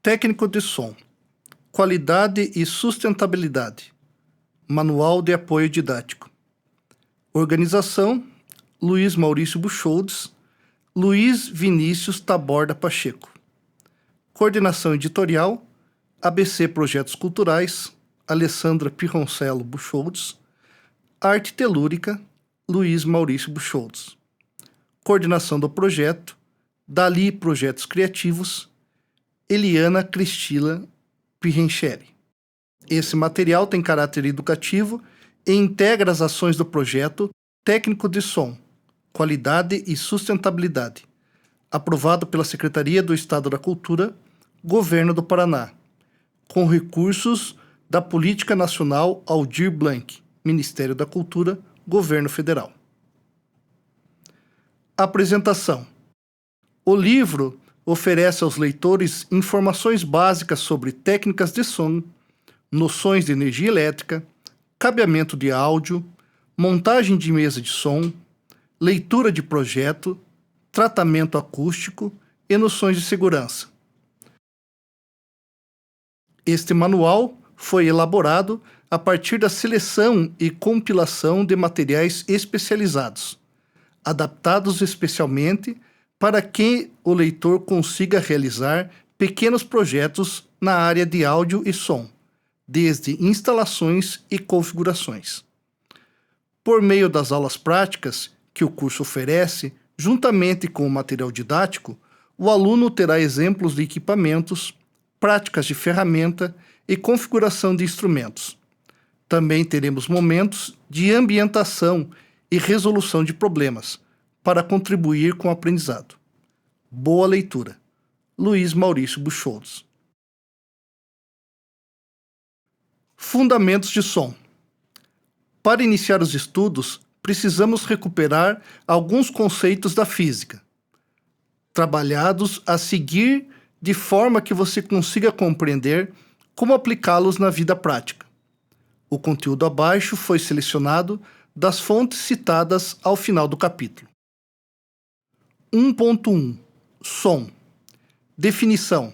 Técnico de som, qualidade e sustentabilidade. Manual de apoio didático. Organização: Luiz Maurício Buchholz, Luiz Vinícius Taborda Pacheco. Coordenação editorial: ABC Projetos Culturais, Alessandra Pirroncelo Buchholz. Arte telúrica: Luiz Maurício Buchholz. Coordenação do projeto: Dali Projetos Criativos, Eliana Cristila Pirrencheri. Esse material tem caráter educativo e integra as ações do projeto Técnico de Som, Qualidade e Sustentabilidade, aprovado pela Secretaria do Estado da Cultura, Governo do Paraná, com recursos da Política Nacional Aldir Blanc, Ministério da Cultura, Governo Federal. Apresentação. O livro oferece aos leitores informações básicas sobre técnicas de som, noções de energia elétrica, cabeamento de áudio, montagem de mesa de som, leitura de projeto, tratamento acústico e noções de segurança. Este manual foi elaborado a partir da seleção e compilação de materiais especializados, adaptados especialmente para que o leitor consiga realizar pequenos projetos na área de áudio e som, desde instalações e configurações. Por meio das aulas práticas que o curso oferece, juntamente com o material didático, o aluno terá exemplos de equipamentos, práticas de ferramenta e configuração de instrumentos. Também teremos momentos de ambientação e resolução de problemas, para contribuir com o aprendizado. Boa leitura. Luiz Maurício Buchholz. Fundamentos de som. Para iniciar os estudos, precisamos recuperar alguns conceitos da física, trabalhados a seguir de forma que você consiga compreender como aplicá-los na vida prática. O conteúdo abaixo foi selecionado das fontes citadas ao final do capítulo. 1.1 Som. Definição: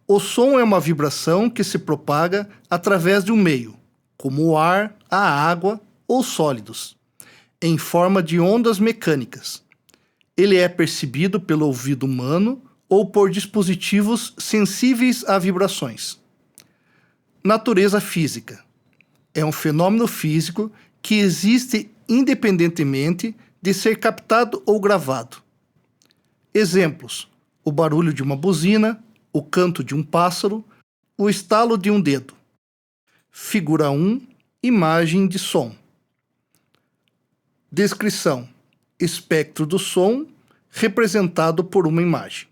o som é uma vibração que se propaga através de um meio, como o ar, a água ou sólidos, em forma de ondas mecânicas. Ele é percebido pelo ouvido humano ou por dispositivos sensíveis a vibrações. Natureza física: é um fenômeno físico que existe independentemente de ser captado ou gravado. Exemplos: o barulho de uma buzina, o canto de um pássaro, o estalo de um dedo. Figura 1, imagem de som. Descrição: espectro do som representado por uma imagem.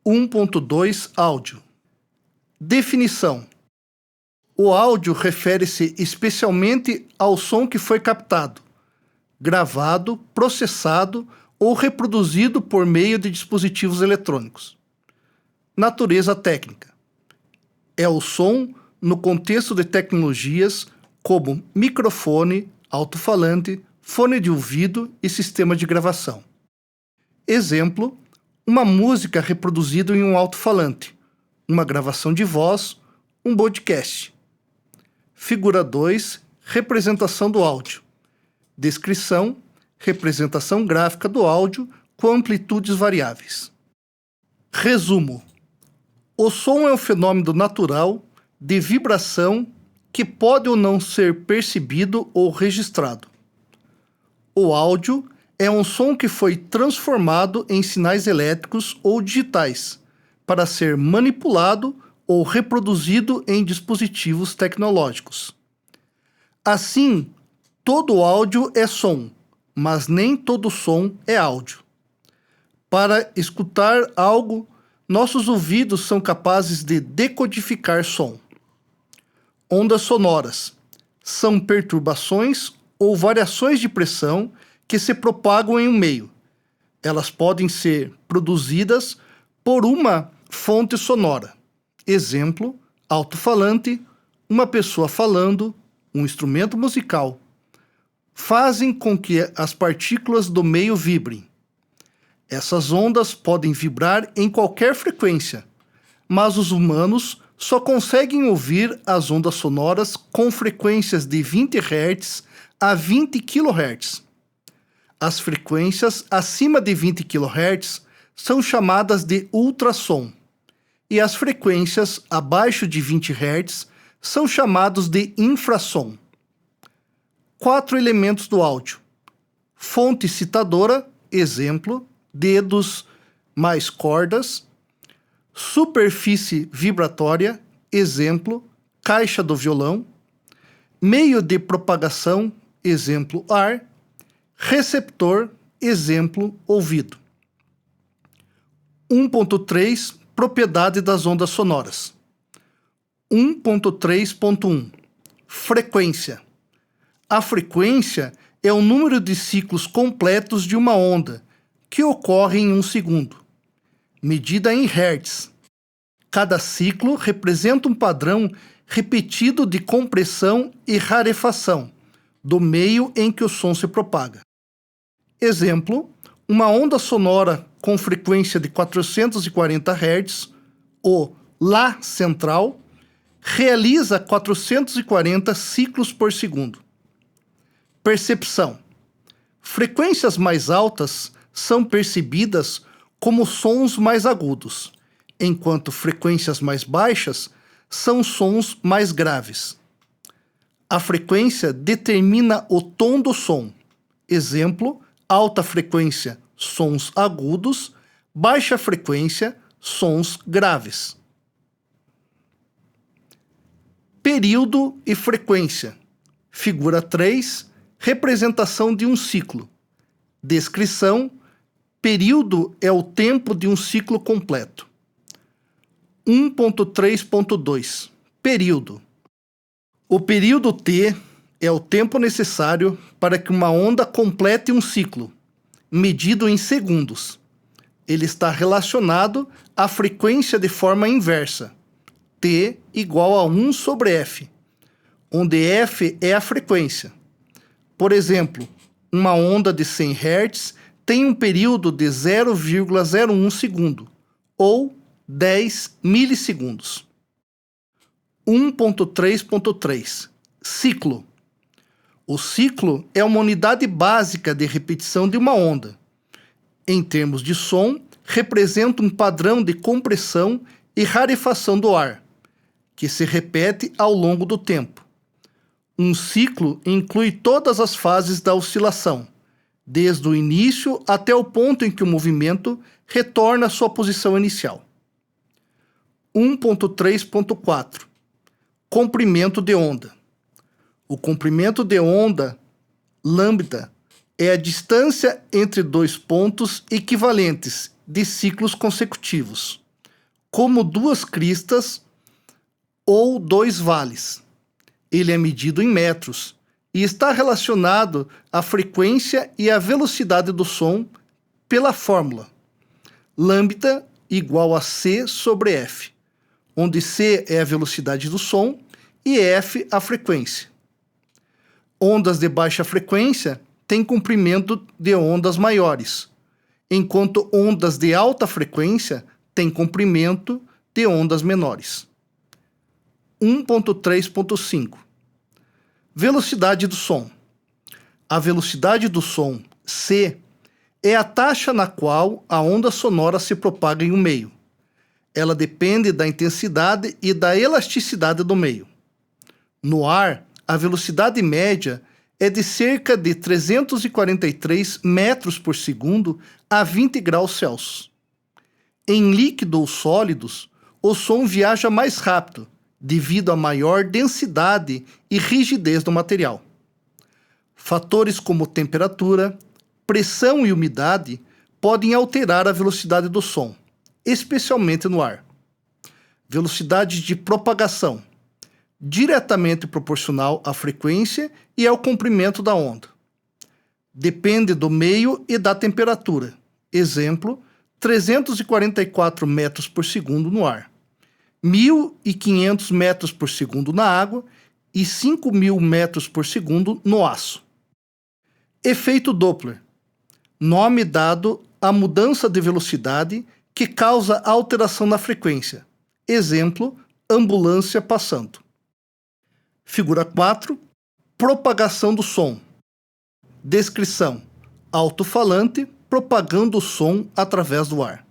1.2 Áudio. Definição: o áudio refere-se especialmente ao som que foi captado, gravado, processado ou reproduzido por meio de dispositivos eletrônicos. Natureza técnica: é o som no contexto de tecnologias como microfone, alto-falante, fone de ouvido e sistema de gravação. Exemplo: uma música reproduzida em um alto-falante, uma gravação de voz, um podcast. Figura 2, representação do áudio. Descrição: representação gráfica do áudio com amplitudes variáveis. Resumo: o som é um fenômeno natural de vibração que pode ou não ser percebido ou registrado. O áudio é um som que foi transformado em sinais elétricos ou digitais para ser manipulado ou reproduzido em dispositivos tecnológicos. Assim, todo áudio é som, mas nem todo som é áudio. Para escutar algo, nossos ouvidos são capazes de decodificar som. Ondas sonoras são perturbações ou variações de pressão que se propagam em um meio. Elas podem ser produzidas por uma fonte sonora. Exemplo: alto-falante, uma pessoa falando, um instrumento musical. Fazem com que as partículas do meio vibrem. Essas ondas podem vibrar em qualquer frequência, mas os humanos só conseguem ouvir as ondas sonoras com frequências de 20 Hz a 20 kHz. As frequências acima de 20 kHz são chamadas de ultrassom, e as frequências abaixo de 20 Hz são chamados de infrassom. 4 elementos do áudio: fonte citadora, exemplo, dedos mais cordas; superfície vibratória, exemplo, caixa do violão; meio de propagação, exemplo, ar; receptor, exemplo, ouvido. 1.3 Propriedade das ondas sonoras. 1.3.1 Frequência. A frequência é o número de ciclos completos de uma onda, que ocorre em 1 segundo, medida em Hz. Cada ciclo representa um padrão repetido de compressão e rarefação do meio em que o som se propaga. Exemplo, uma onda sonora com frequência de 440 Hz, o Lá central, realiza 440 ciclos por segundo. Percepção. Frequências mais altas são percebidas como sons mais agudos, enquanto frequências mais baixas são sons mais graves. A frequência determina o tom do som. Exemplo, alta frequência, sons agudos; baixa frequência, sons graves. Período e frequência. Figura 3, representação de um ciclo. Descrição: período é o tempo de um ciclo completo. 1.3.2 Período. O período T é o tempo necessário para que uma onda complete um ciclo, medido em segundos. Ele está relacionado à frequência de forma inversa, T igual a 1 sobre F, onde F é a frequência. Por exemplo, uma onda de 100 Hz tem um período de 0,01 segundo, ou 10 milissegundos. 1.3.3 Ciclo. O ciclo é uma unidade básica de repetição de uma onda. Em termos de som, representa um padrão de compressão e rarefação do ar, que se repete ao longo do tempo. Um ciclo inclui todas as fases da oscilação, desde o início até o ponto em que o movimento retorna à sua posição inicial. 1.3.4 Comprimento de onda. O comprimento de onda, lambda, é a distância entre dois pontos equivalentes de ciclos consecutivos, como duas cristas ou dois vales. Ele é medido em metros e está relacionado à frequência e à velocidade do som pela fórmula lambda igual a C sobre F, onde C é a velocidade do som e F a frequência. Ondas de baixa frequência têm comprimento de ondas maiores, enquanto ondas de alta frequência têm comprimento de ondas menores. 1.3.5 Velocidade do som. A velocidade do som, C, é a taxa na qual a onda sonora se propaga em um meio. Ela depende da intensidade e da elasticidade do meio. No ar, a velocidade média é de cerca de 343 metros por segundo a 20 graus Celsius. Em líquido ou sólidos, o som viaja mais rápido, devido à maior densidade e rigidez do material. Fatores como temperatura, pressão e umidade podem alterar a velocidade do som, especialmente no ar. Velocidade de propagação, diretamente proporcional à frequência e ao comprimento da onda. Depende do meio e da temperatura. Exemplo, 344 metros por segundo no ar, 1.500 metros por segundo na água e 5.000 metros por segundo no aço. Efeito Doppler, nome dado a mudança de velocidade que causa alteração na frequência. Exemplo, ambulância passando. Figura 4. Propagação do som. Descrição: alto-falante propagando o som através do ar.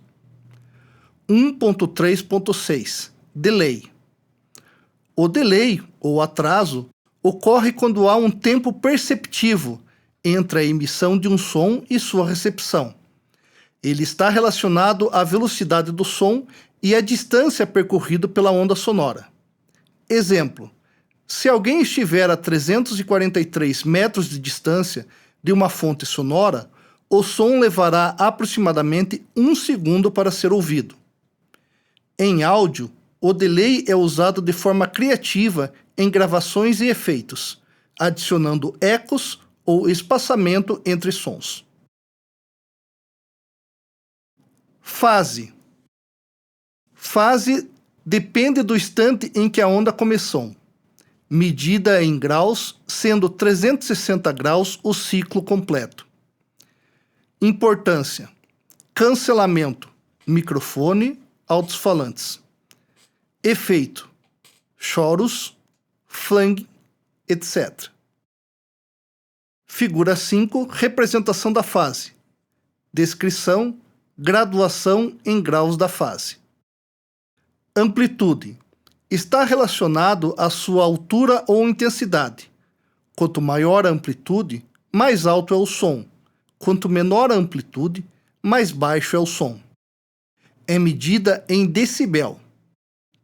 1.3.6 Delay. O delay, ou atraso, ocorre quando há um tempo perceptivo entre a emissão de um som e sua recepção. Ele está relacionado à velocidade do som e à distância percorrida pela onda sonora. Exemplo: se alguém estiver a 343 metros de distância de uma fonte sonora, o som levará aproximadamente 1 segundo para ser ouvido. Em áudio, o delay é usado de forma criativa em gravações e efeitos, adicionando ecos ou espaçamento entre sons. Fase. Fase depende do instante em que a onda começou, medida em graus, sendo 360 graus o ciclo completo. Importância: cancelamento, microfone, altos-falantes. Efeito: choros, flang, etc. Figura 5. Representação da fase. Descrição: graduação em graus da fase. Amplitude: está relacionado à sua altura ou intensidade. Quanto maior a amplitude, mais alto é o som. Quanto menor a amplitude, mais baixo é o som. É medida em decibel,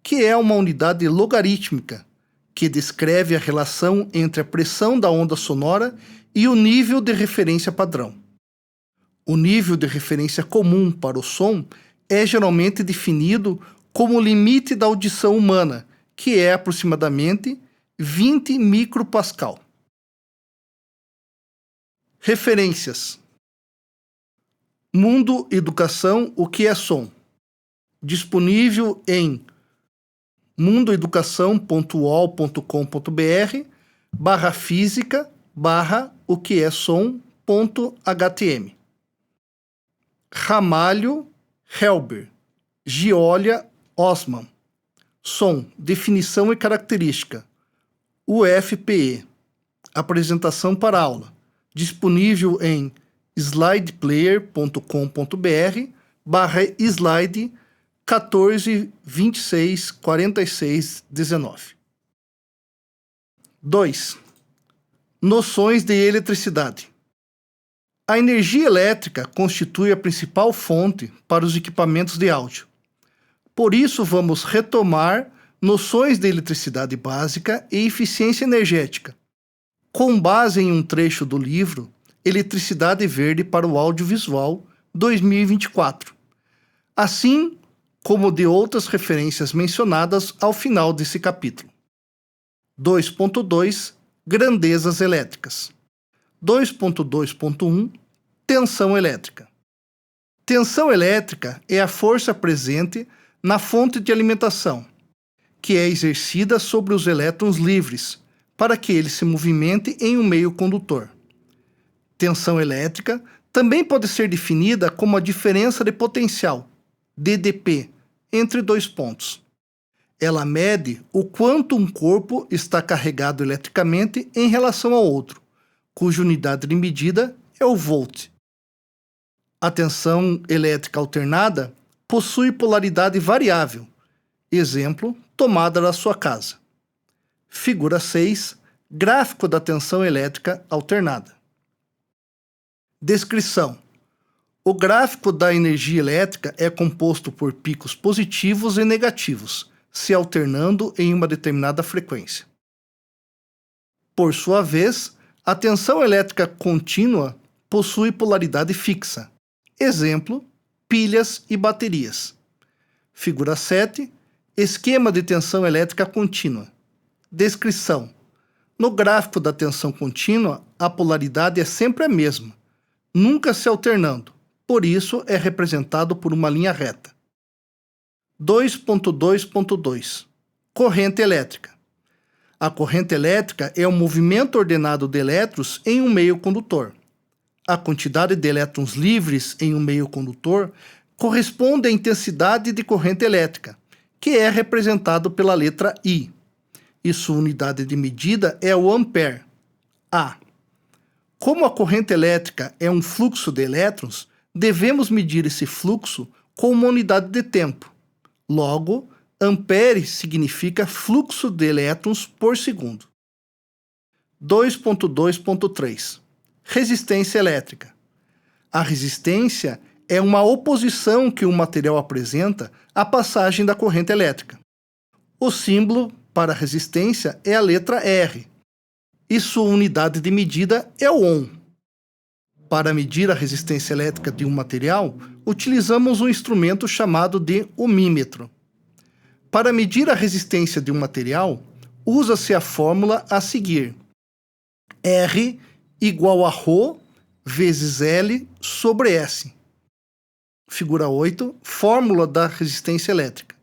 que é uma unidade logarítmica que descreve a relação entre a pressão da onda sonora e o nível de referência padrão. O nível de referência comum para o som é geralmente definido como o limite da audição humana, que é aproximadamente 20 micropascal. Referências: Mundo Educação, o que é som? Disponível em mundoeducação.uol.com.br/física/o que é som.htm. Ramalho, Helber, Gioia, Osman. Som, definição e característica. UFPE. Apresentação para aula. Disponível em slideplayer.com.br/slide 14 26 46 19. 2. Noções de eletricidade. A energia elétrica constitui a principal fonte para os equipamentos de áudio. Por isso, vamos retomar noções de eletricidade básica e eficiência energética, com base em um trecho do livro Eletricidade Verde para o Audiovisual 2024, assim como de outras referências mencionadas ao final desse capítulo. 2.2 Grandezas elétricas. 2.2.1 Tensão elétrica. Tensão elétrica é a força presente na fonte de alimentação, que é exercida sobre os elétrons livres, para que ele se movimente em um meio condutor. Tensão elétrica também pode ser definida como a diferença de potencial, DDP, entre dois pontos. Ela mede o quanto um corpo está carregado eletricamente em relação ao outro, cuja unidade de medida é o volt. A tensão elétrica alternada possui polaridade variável. Exemplo, tomada da sua casa. Figura 6. Gráfico da tensão elétrica alternada. Descrição: o gráfico da energia elétrica é composto por picos positivos e negativos, se alternando em uma determinada frequência. Por sua vez, a tensão elétrica contínua possui polaridade fixa. Exemplo, pilhas e baterias. Figura 7. Esquema de tensão elétrica contínua. Descrição: no gráfico da tensão contínua, a polaridade é sempre a mesma, nunca se alternando, por isso é representado por uma linha reta. 2.2.2 Corrente elétrica. A corrente elétrica é o movimento ordenado de elétrons em um meio condutor. a quantidade de elétrons livres em um meio condutor, corresponde à intensidade de corrente elétrica, que é representado pela letra I. E sua unidade de medida é o ampere, A. Como a corrente elétrica é um fluxo de elétrons, devemos medir esse fluxo com uma unidade de tempo. Logo, ampere significa fluxo de elétrons por segundo. 2.2.3 Resistência elétrica. A resistência é uma oposição que um material apresenta à passagem da corrente elétrica. O símbolo para resistência é a letra R, e sua unidade de medida é o ohm. Para medir a resistência elétrica de um material, utilizamos um instrumento chamado de ohmímetro. Para medir a resistência de um material, usa-se a fórmula a seguir: R igual a ρ vezes L sobre S. Figura 8, fórmula da resistência elétrica.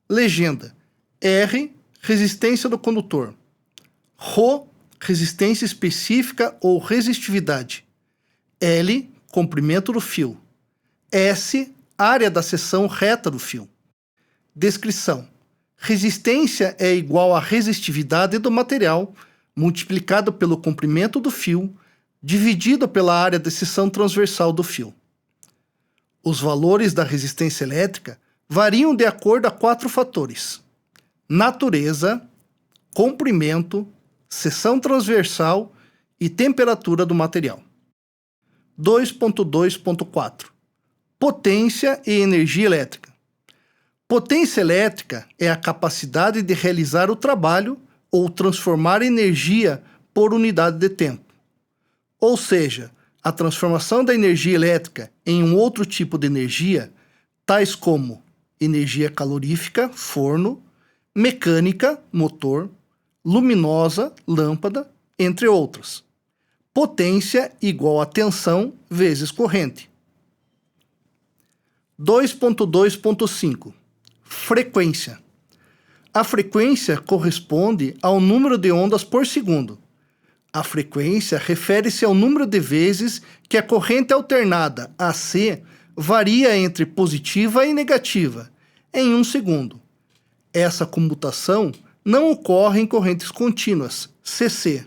Legenda: R, resistência do condutor. Ρ, resistência específica ou resistividade. L, comprimento do fio. S, área da seção reta do fio. Descrição: resistência é igual à resistividade do material multiplicado pelo comprimento do fio, dividido pela área de seção transversal do fio. Os valores da resistência elétrica variam de acordo a 4 fatores: natureza, comprimento, seção transversal e temperatura do material. 2.2.4 Potência e energia elétrica. Potência elétrica é a capacidade de realizar o trabalho ou transformar energia por unidade de tempo. Ou seja, a transformação da energia elétrica em um outro tipo de energia, tais como energia calorífica, forno, mecânica, motor, luminosa, lâmpada, entre outras. Potência igual a tensão vezes corrente. 2.2.5 Frequência. A frequência corresponde ao número de ondas por segundo. A frequência refere-se ao número de vezes que a corrente alternada AC varia entre positiva e negativa em 1 segundo. Essa comutação não ocorre em correntes contínuas, CC.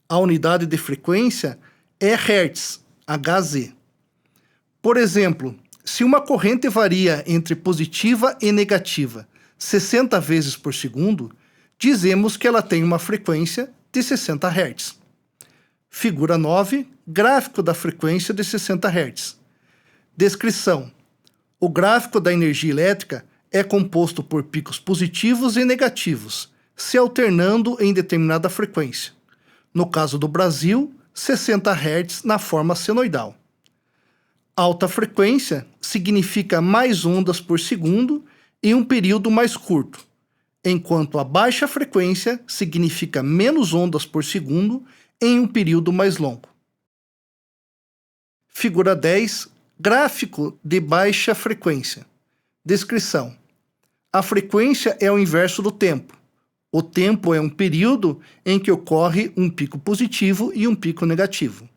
A unidade de frequência é Hz, Hz. Por exemplo, se uma corrente varia entre positiva e negativa 60 vezes por segundo, dizemos que ela tem uma frequência de 60 Hz. Figura 9, gráfico da frequência de 60 Hz. Descrição: o gráfico da energia elétrica é composto por picos positivos e negativos, se alternando em determinada frequência. No caso do Brasil, 60 Hz na forma senoidal. Alta frequência significa mais ondas por segundo em um período mais curto, enquanto a baixa frequência significa menos ondas por segundo em um período mais longo. Figura 10, gráfico de baixa frequência. Descrição: a frequência é o inverso do tempo. O tempo é um período em que ocorre um pico positivo e um pico negativo.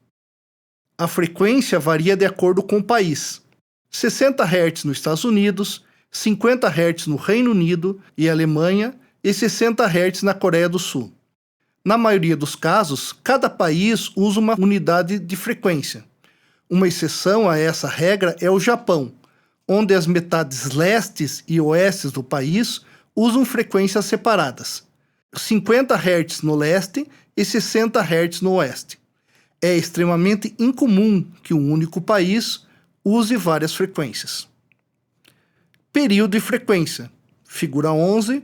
A frequência varia de acordo com o país: 60 Hz nos Estados Unidos, 50 Hz no Reino Unido e Alemanha e 60 Hz na Coreia do Sul. Na maioria dos casos, cada país usa uma unidade de frequência. Uma exceção a essa regra é o Japão, onde as metades lestes e oestes do país usam frequências separadas: 50 Hz no leste e 60 Hz no oeste. É extremamente incomum que um único país use várias frequências. Período e frequência. Figura 11.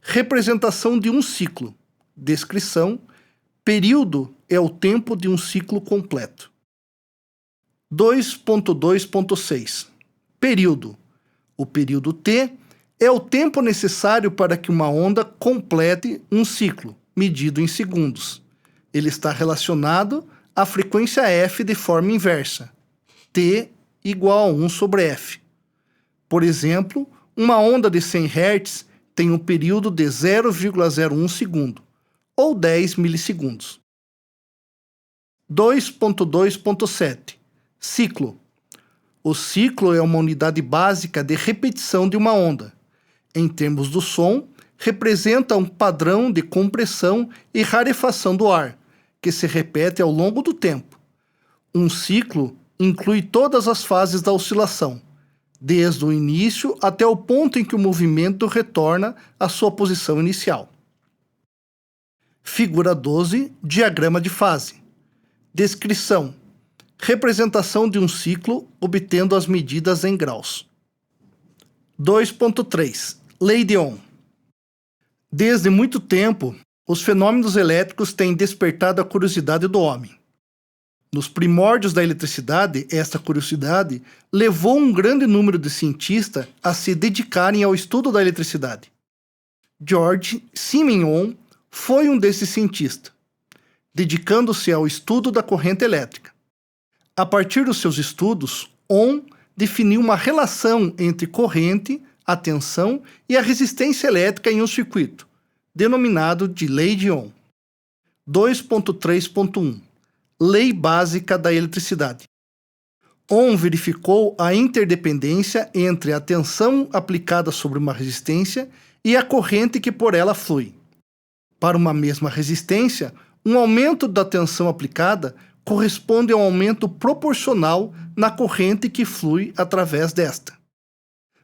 Representação de um ciclo. Descrição: período é o tempo de um ciclo completo. 2.2.6 Período. O período T é o tempo necessário para que uma onda complete um ciclo, medido em segundos. Ele está relacionado à frequência f de forma inversa, T igual a 1 sobre f. Por exemplo, uma onda de 100 Hz tem um período de 0,01 segundo, ou 10 milissegundos. 2.2.7 Ciclo. O ciclo é uma unidade básica de repetição de uma onda. Em termos do som, representa um padrão de compressão e rarefação do ar, que se repete ao longo do tempo. Um ciclo inclui todas as fases da oscilação, desde o início até o ponto em que o movimento retorna à sua posição inicial. Figura 12, diagrama de fase. Descrição. Representação de um ciclo obtendo as medidas em graus. 2.3 Lei de Ohm. Desde muito tempo, os fenômenos elétricos têm despertado a curiosidade do homem. Nos primórdios da eletricidade, esta curiosidade levou um grande número de cientistas a se dedicarem ao estudo da eletricidade. George Simeon foi um desses cientistas, dedicando-se ao estudo da corrente elétrica. A partir dos seus estudos, Ohm definiu uma relação entre corrente, a tensão e a resistência elétrica em um circuito, denominado de Lei de Ohm. 2.3.1 Lei básica da eletricidade. Ohm verificou a interdependência entre a tensão aplicada sobre uma resistência e a corrente que por ela flui. Para uma mesma resistência, um aumento da tensão aplicada corresponde a um aumento proporcional na corrente que flui através desta.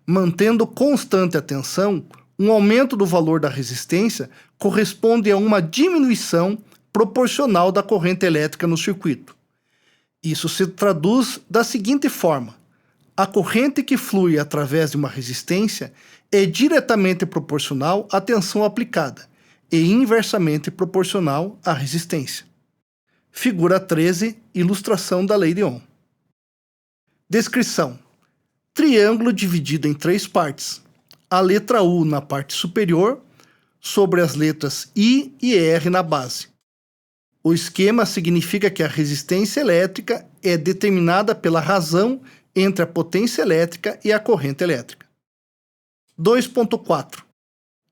Mantendo constante a tensão, um aumento do valor da resistência corresponde a uma diminuição proporcional da corrente elétrica no circuito. Isso se traduz da seguinte forma: a corrente que flui através de uma resistência é diretamente proporcional à tensão aplicada e inversamente proporcional à resistência. Figura 13, ilustração da Lei de Ohm. Descrição. Triângulo dividido em 3 partes. A letra U na parte superior, sobre as letras I e R na base. O esquema significa que a resistência elétrica é determinada pela razão entre a potência elétrica e a corrente elétrica. 2.4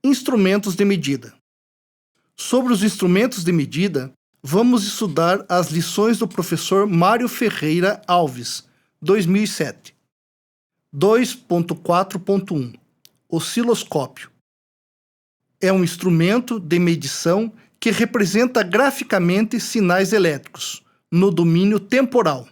Instrumentos de medida. Sobre os instrumentos de medida, vamos estudar as lições do professor Mário Ferreira Alves, 2007. 2.4.1 Osciloscópio. É um instrumento de medição que representa graficamente sinais elétricos, no domínio temporal.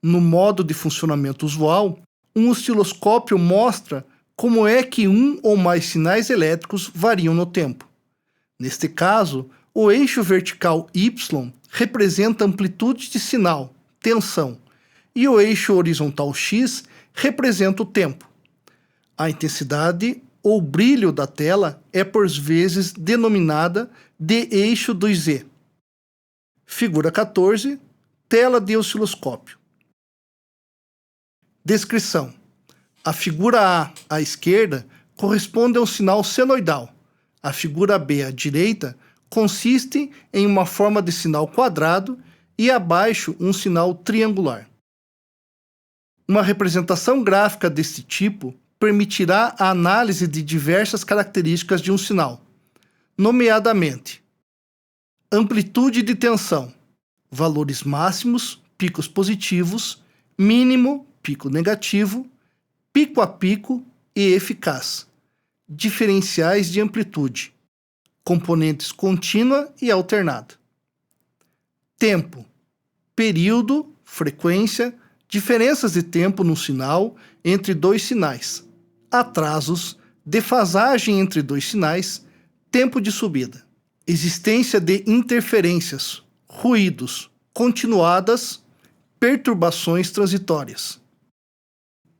No modo de funcionamento usual, um osciloscópio mostra como é que um ou mais sinais elétricos variam no tempo. Neste caso, o eixo vertical Y representa a amplitude de sinal, tensão, e o eixo horizontal X representa o tempo. A intensidade ou brilho da tela é por vezes denominada de eixo do Z. Figura 14, tela de osciloscópio. Descrição. A figura A, à esquerda, corresponde a um sinal senoidal. A figura B, à direita, consiste em uma forma de sinal quadrado e abaixo um sinal triangular. Uma representação gráfica deste tipo permitirá a análise de diversas características de um sinal, nomeadamente amplitude de tensão, valores máximos, picos positivos, mínimo, pico negativo, pico a pico e eficaz, diferenciais de amplitude, componentes contínua e alternada. Tempo, período, frequência, diferenças de tempo no sinal entre 2 sinais, atrasos, defasagem entre 2 sinais, tempo de subida, existência de interferências, ruídos, continuadas, perturbações transitórias.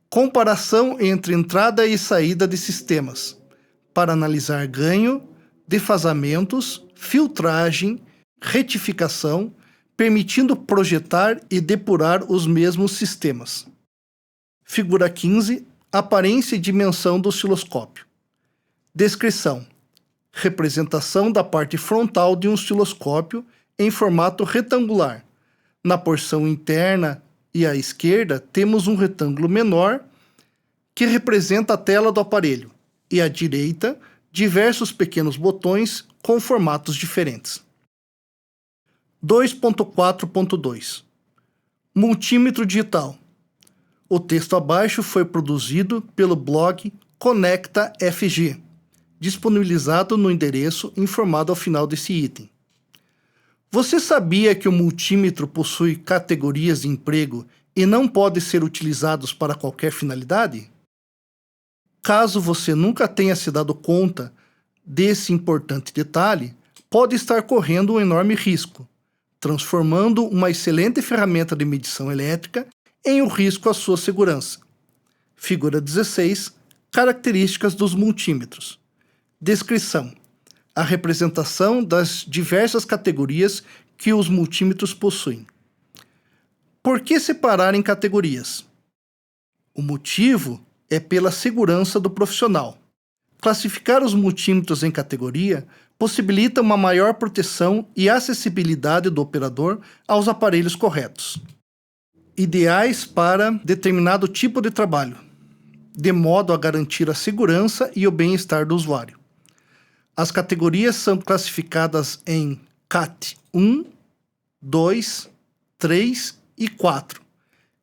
Comparação entre entrada e saída de sistemas, para analisar ganho, defasamentos, filtragem, retificação, permitindo projetar e depurar os mesmos sistemas. Figura 15. Aparência e dimensão do osciloscópio. Descrição. Representação da parte frontal de um osciloscópio em formato retangular. Na porção interna e à esquerda temos um retângulo menor que representa a tela do aparelho e à direita diversos pequenos botões com formatos diferentes. 2.4.2 Multímetro digital. O texto abaixo foi produzido pelo blog Conecta FG, disponibilizado no endereço informado ao final desse item. Você sabia que o multímetro possui categorias de emprego e não pode ser utilizados para qualquer finalidade? Caso você nunca tenha se dado conta desse importante detalhe, pode estar correndo um enorme risco, transformando uma excelente ferramenta de medição elétrica em um risco à sua segurança. Figura 16. Características dos multímetros. Descrição: a representação das diversas categorias que os multímetros possuem. Por que separar em categorias? O motivo é pela segurança do profissional. Classificar os multímetros em categoria possibilita uma maior proteção e acessibilidade do operador aos aparelhos corretos, ideais para determinado tipo de trabalho, de modo a garantir a segurança e o bem-estar do usuário. As categorias são classificadas em CAT 1, 2, 3 e 4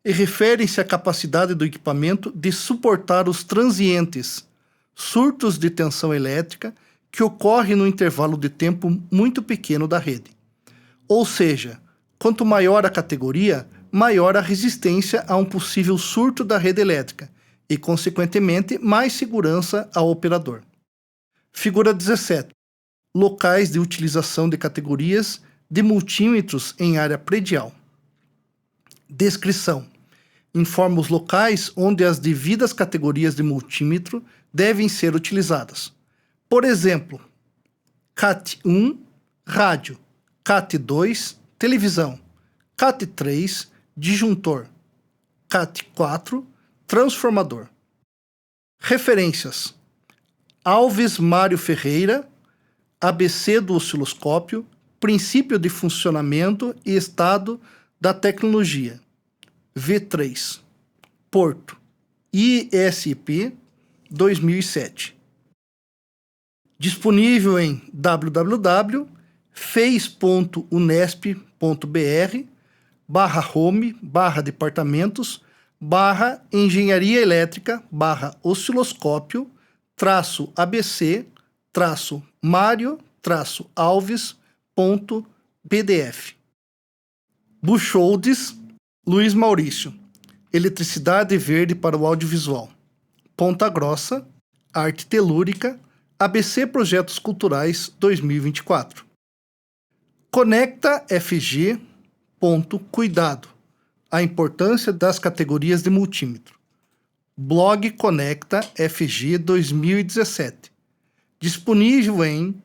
e referem-se à capacidade do equipamento de suportar os transientes, surtos de tensão elétrica que ocorrem no intervalo de tempo muito pequeno da rede. Ou seja, quanto maior a categoria, maior a resistência a um possível surto da rede elétrica e, consequentemente, mais segurança ao operador. Figura 17. Locais de utilização de categorias de multímetros em área predial. Descrição: informa os locais onde as devidas categorias de multímetro devem ser utilizadas. Por exemplo, CAT 1, rádio; CAT 2, televisão; CAT 3, disjuntor; CAT 4, transformador. Referências: Alves Mário Ferreira, ABC do osciloscópio, princípio de funcionamento e estado da tecnologia, V3, Porto, ISP 2007. Disponível em www.feis.unesp.br/home/departamentos/engenharia elétrica/osciloscópio-mario-alves.pdf. Buchholdes, Luiz Maurício. Eletricidade verde para o audiovisual. Ponta Grossa, Arte Telúrica, ABC Projetos Culturais 2024. Conecta FG. Cuidado. A importância das categorias de multímetro. Blog Conecta FG 2017. Disponível em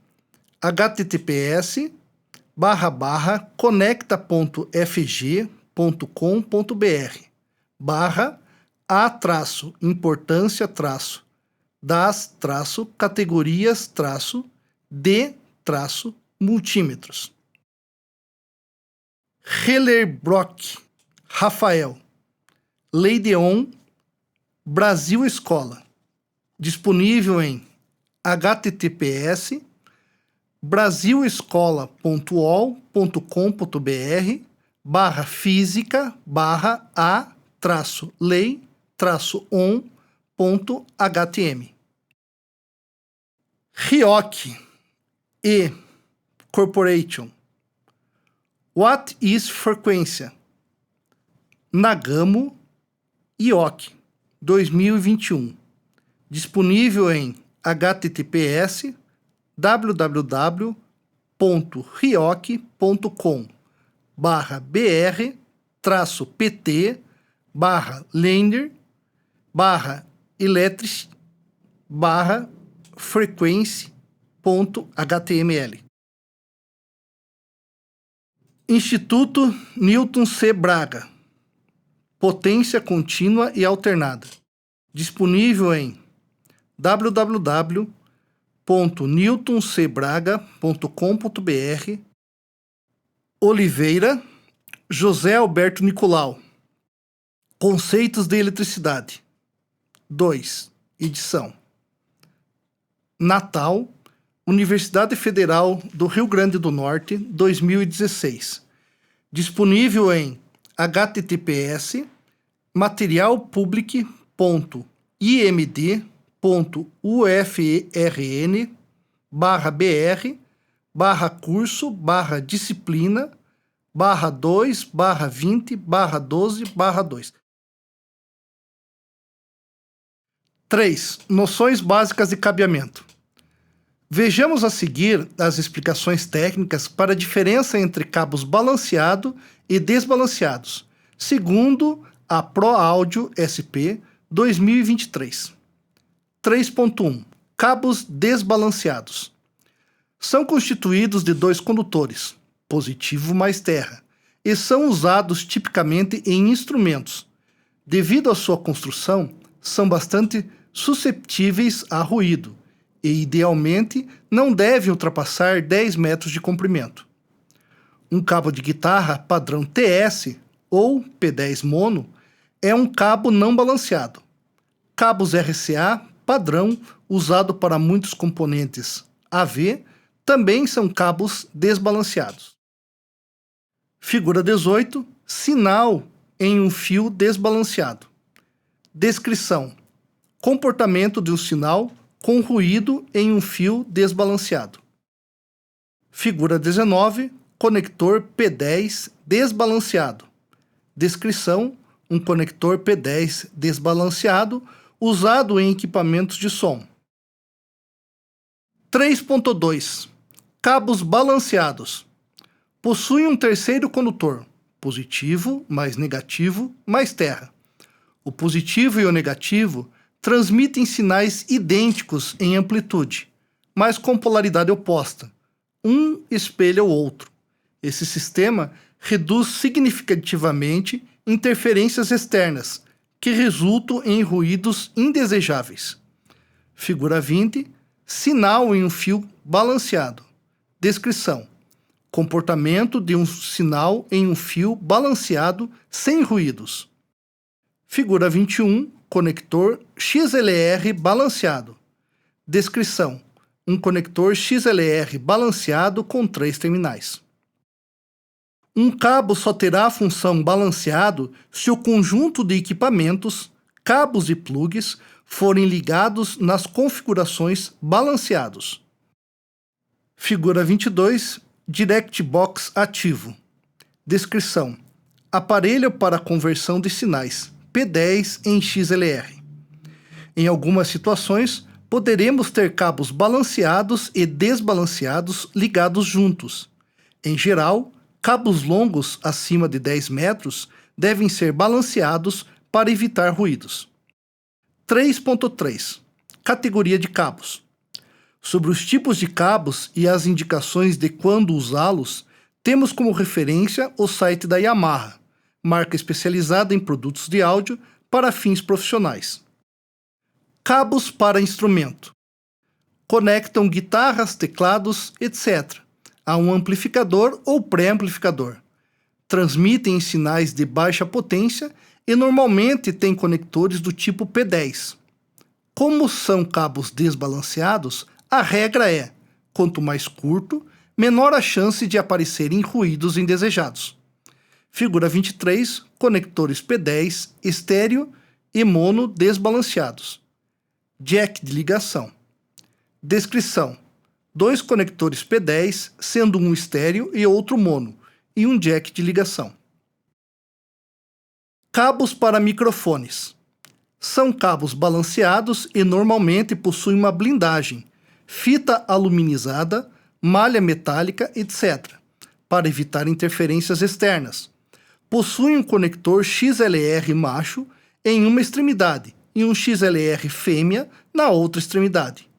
https://conecta.fg.com.br/a-importância-das-categorias-de-multímetros. Hellerbrock, Rafael. Lady On, Brasil Escola. Disponível em https://brasilescola.ol.br/física/lei-on.htm. RIOC E Corporation. What is frequência? Nagamo IOC 2021. Disponível em https://br/pt/lender/electric/frequency.html. Instituto Newton C. Braga. Potência contínua e alternada. Disponível em www.newtoncbraga.com.br. Oliveira, José Alberto Nicolau. Conceitos de eletricidade. 2. Edição. Natal, Universidade Federal do Rio Grande do Norte, 2016. disponível em https://imd.ufrn/curso/disciplina/2/20/12/2. 3. Noções básicas de cabeamento. Vejamos a seguir as explicações técnicas para a diferença entre cabos balanceado e desbalanceados, segundo a Pro Áudio SP 2023. 3.1. Cabos desbalanceados. São constituídos de dois condutores, positivo mais terra, e são usados tipicamente em instrumentos. Devido à sua construção, são bastante susceptíveis a ruído e, idealmente, não devem ultrapassar 10 metros de comprimento. Um cabo de guitarra padrão TS ou P10 mono é um cabo não balanceado. Cabos RCA padrão usado para muitos componentes AV também são cabos desbalanceados. Figura 18. Sinal em um fio desbalanceado. Descrição: comportamento de um sinal com ruído em um fio desbalanceado. Figura 19. Conector P10 desbalanceado. Descrição: um conector P10 desbalanceado usado em equipamentos de som. 3.2. Cabos balanceados. Possuem um terceiro condutor, positivo mais negativo mais terra. O positivo e o negativo transmitem sinais idênticos em amplitude, mas com polaridade oposta. Um espelha o outro. Esse sistema reduz significativamente interferências externas, que resultam em ruídos indesejáveis. Figura 20. Sinal em um fio balanceado. Descrição: comportamento de um sinal em um fio balanceado sem ruídos. Figura 21. Conector XLR balanceado. Descrição: um conector XLR balanceado com 3 terminais. Um cabo só terá a função balanceado se o conjunto de equipamentos, cabos e plugs forem ligados nas configurações balanceados. Figura 22. Direct Box ativo. Descrição: aparelho para conversão de sinais P10 em XLR. Em algumas situações, poderemos ter cabos balanceados e desbalanceados ligados juntos. Em geral, cabos longos acima de 10 metros devem ser balanceados para evitar ruídos. 3.3. Categoria de cabos. Sobre os tipos de cabos e as indicações de quando usá-los, temos como referência o site da Yamaha, marca especializada em produtos de áudio para fins profissionais. Cabos para instrumento. Conectam guitarras, teclados, etc. a um amplificador ou pré-amplificador. Transmitem sinais de baixa potência e normalmente têm conectores do tipo P10. Como são cabos desbalanceados, a regra é: quanto mais curto, menor a chance de aparecerem ruídos indesejados. Figura 23. Conectores P10 estéreo e mono desbalanceados. Jack de ligação. Descrição: 2 conectores P10, sendo um estéreo e outro mono, e um jack de ligação. Cabos para microfones. São cabos balanceados e normalmente possuem uma blindagem, fita aluminizada, malha metálica, etc., para evitar interferências externas. Possuem um conector XLR macho em uma extremidade e um XLR fêmea na outra extremidade.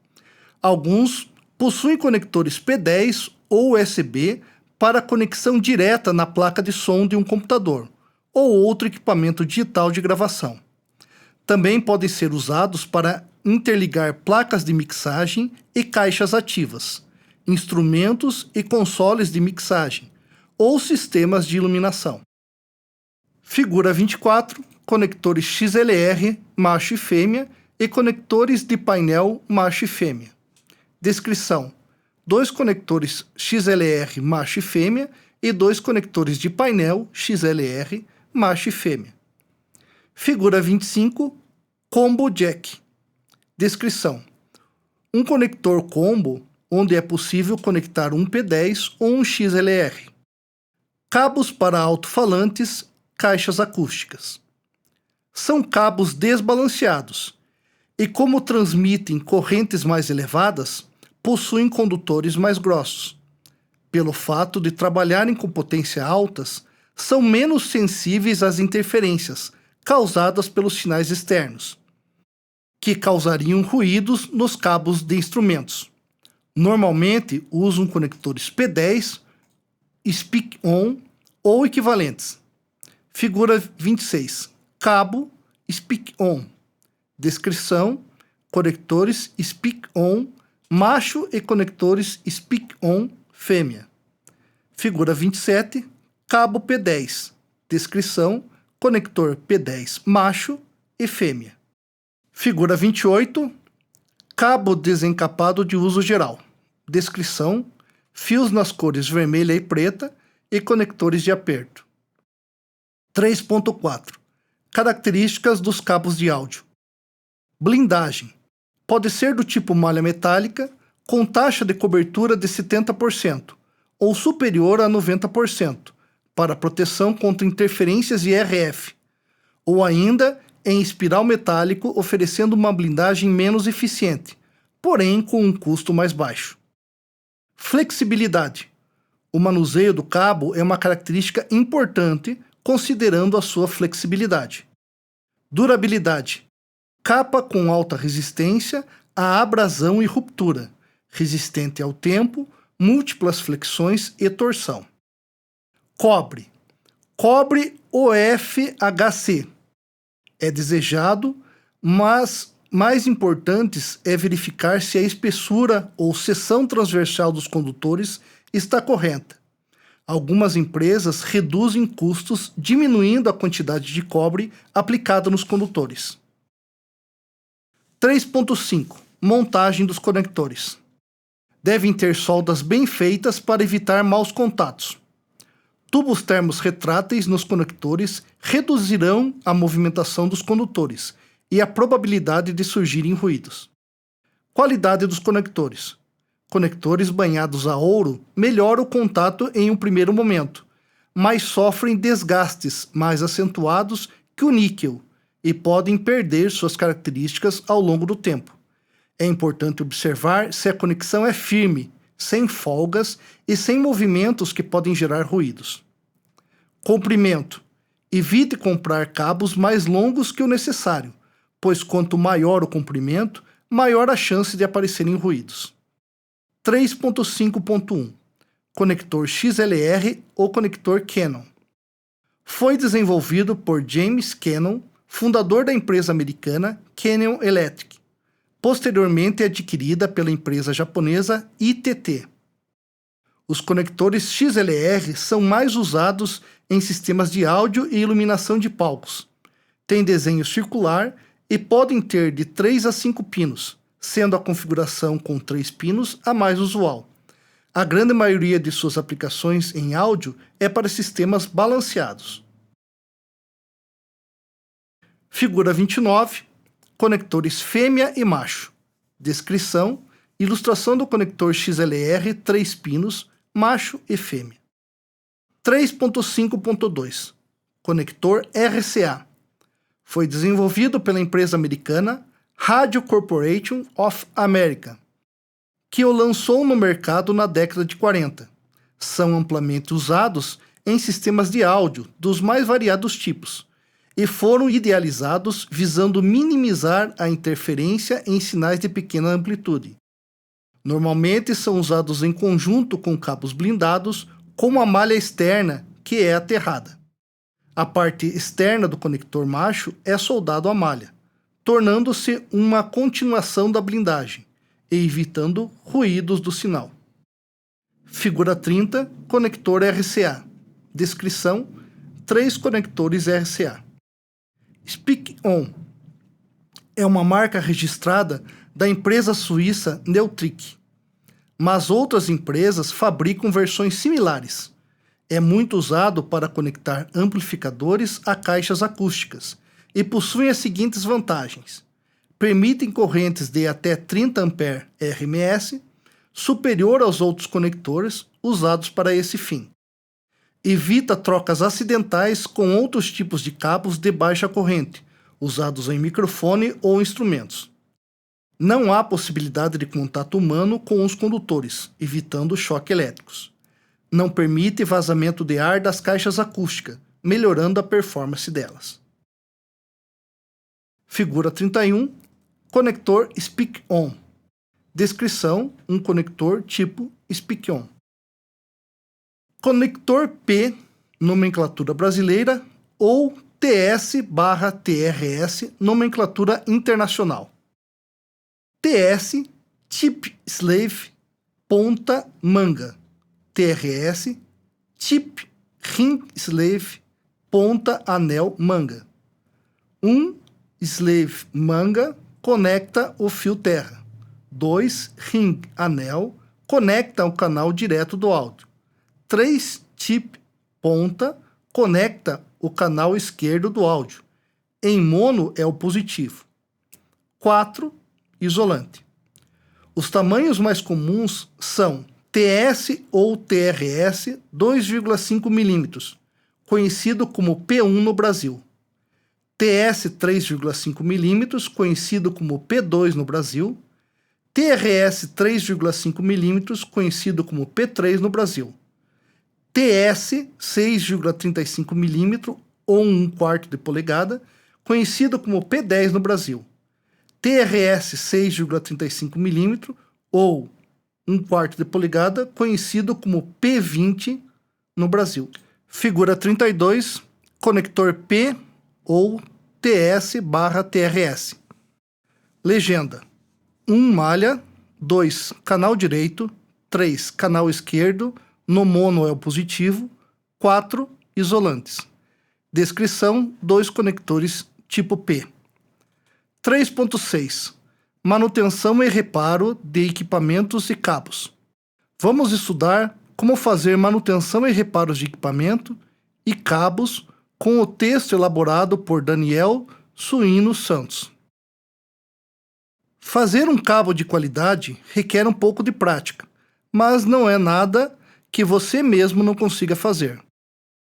Alguns possuem conectores P10 ou USB para conexão direta na placa de som de um computador ou outro equipamento digital de gravação. Também podem ser usados para interligar placas de mixagem e caixas ativas, instrumentos e consoles de mixagem ou sistemas de iluminação. Figura 24. Conectores XLR macho e fêmea e conectores de painel macho e fêmea. Descrição: 2 conectores XLR macho e fêmea e 2 conectores de painel XLR, macho e fêmea. Figura 25, Combo Jack. Descrição: um conector combo onde é possível conectar um P10 ou um XLR. Cabos para alto-falantes, caixas acústicas. São cabos desbalanceados e, como transmitem correntes mais elevadas, possuem condutores mais grossos. Pelo fato de trabalharem com potência altas, são menos sensíveis às interferências causadas pelos sinais externos, que causariam ruídos nos cabos de instrumentos. Normalmente usam conectores P10, Speak-On ou equivalentes. Figura 26. Cabo Speak-On. Descrição: conectores Speak-On macho e conectores Speak-On fêmea. Figura 27. Cabo P10. Descrição: conector P10 macho e fêmea. Figura 28. Cabo desencapado de uso geral. Descrição: fios nas cores vermelha e preta e conectores de aperto. 3.4. Características dos cabos de áudio. Blindagem. Pode ser do tipo malha metálica, com taxa de cobertura de 70% ou superior a 90%, para proteção contra interferências de RF, ou ainda em espiral metálico, oferecendo uma blindagem menos eficiente, porém com um custo mais baixo. Flexibilidade. O manuseio do cabo é uma característica importante, considerando a sua flexibilidade. Durabilidade. Capa com alta resistência à abrasão e ruptura, resistente ao tempo, múltiplas flexões e torção. Cobre. Cobre OFHC. É desejado, mas mais importantes é verificar se a espessura ou seção transversal dos condutores está correta. Algumas empresas reduzem custos diminuindo a quantidade de cobre aplicada nos condutores. 3.5. Montagem dos conectores. Devem ter soldas bem feitas para evitar maus contatos. Tubos termos retráteis nos conectores reduzirão a movimentação dos condutores e a probabilidade de surgirem ruídos. Qualidade dos conectores. Conectores banhados a ouro melhoram o contato em um primeiro momento, mas sofrem desgastes mais acentuados que o níquel e podem perder suas características ao longo do tempo. É importante observar se a conexão é firme, sem folgas e sem movimentos que podem gerar ruídos. Comprimento. Evite comprar cabos mais longos que o necessário, pois quanto maior o comprimento, maior a chance de aparecerem ruídos. 3.5.1. Conector XLR ou conector Cannon. Foi desenvolvido por James Cannon, fundador da empresa americana Cannon Electric, posteriormente adquirida pela empresa japonesa ITT. Os conectores XLR são mais usados em sistemas de áudio e iluminação de palcos. Têm desenho circular e podem ter de 3 a 5 pinos, sendo a configuração com 3 pinos a mais usual. A grande maioria de suas aplicações em áudio é para sistemas balanceados. Figura 29. Conectores fêmea e macho. Descrição: ilustração do conector XLR 3 pinos, macho e fêmea. 3.5.2. Conector RCA. Foi desenvolvido pela empresa americana Radio Corporation of America, que o lançou no mercado na década de 40. São amplamente usados em sistemas de áudio dos mais variados tipos e foram idealizados visando minimizar a interferência em sinais de pequena amplitude. Normalmente são usados em conjunto com cabos blindados, como a malha externa, que é aterrada. A parte externa do conector macho é soldado à malha, tornando-se uma continuação da blindagem e evitando ruídos do sinal. Figura 30, conector RCA. Descrição: 3 conectores RCA. Speak-On é uma marca registrada da empresa suíça Neutrik, mas outras empresas fabricam versões similares. É muito usado para conectar amplificadores a caixas acústicas e possui as seguintes vantagens: permitem correntes de até 30 A RMS, superior aos outros conectores usados para esse fim. Evita trocas acidentais com outros tipos de cabos de baixa corrente, usados em microfone ou instrumentos. Não há possibilidade de contato humano com os condutores, evitando choques elétricos. Não permite vazamento de ar das caixas acústicas, melhorando a performance delas. Figura 31. Conector Speak-On. Descrição: um conector tipo Speak-On. Conector P, nomenclatura brasileira, ou TS/TRS, nomenclatura internacional. TS, Tip Slave, ponta manga. TRS, Tip Ring Slave, ponta anel manga. Slave manga conecta o fio terra. 2 ring anel conecta o canal direto do áudio. 3 tip ponta conecta o canal esquerdo do áudio. Em mono é o positivo. 4 isolante. Os tamanhos mais comuns são TS ou TRS 2,5 mm, conhecido como P1 no Brasil. TS 3,5 mm, conhecido como P2 no Brasil. TRS 3,5 mm, conhecido como P3 no Brasil. TS 6,35 mm ou 1/4 de polegada, conhecido como P10 no Brasil. TRS 6,35 mm ou 1/4 de polegada, conhecido como P20 no Brasil. Figura 32, conector P ou TS/TRS. Legenda: 1 malha, 2 canal direito, 3 canal esquerdo, no mono é o positivo, 4 isolantes. Descrição: 2 conectores tipo P. 3.6 Manutenção e reparo de equipamentos e cabos. Vamos estudar como fazer manutenção e reparos de equipamento e cabos com o texto elaborado por Daniel Suíno Santos. Fazer um cabo de qualidade requer um pouco de prática, mas não é nada que você mesmo não consiga fazer.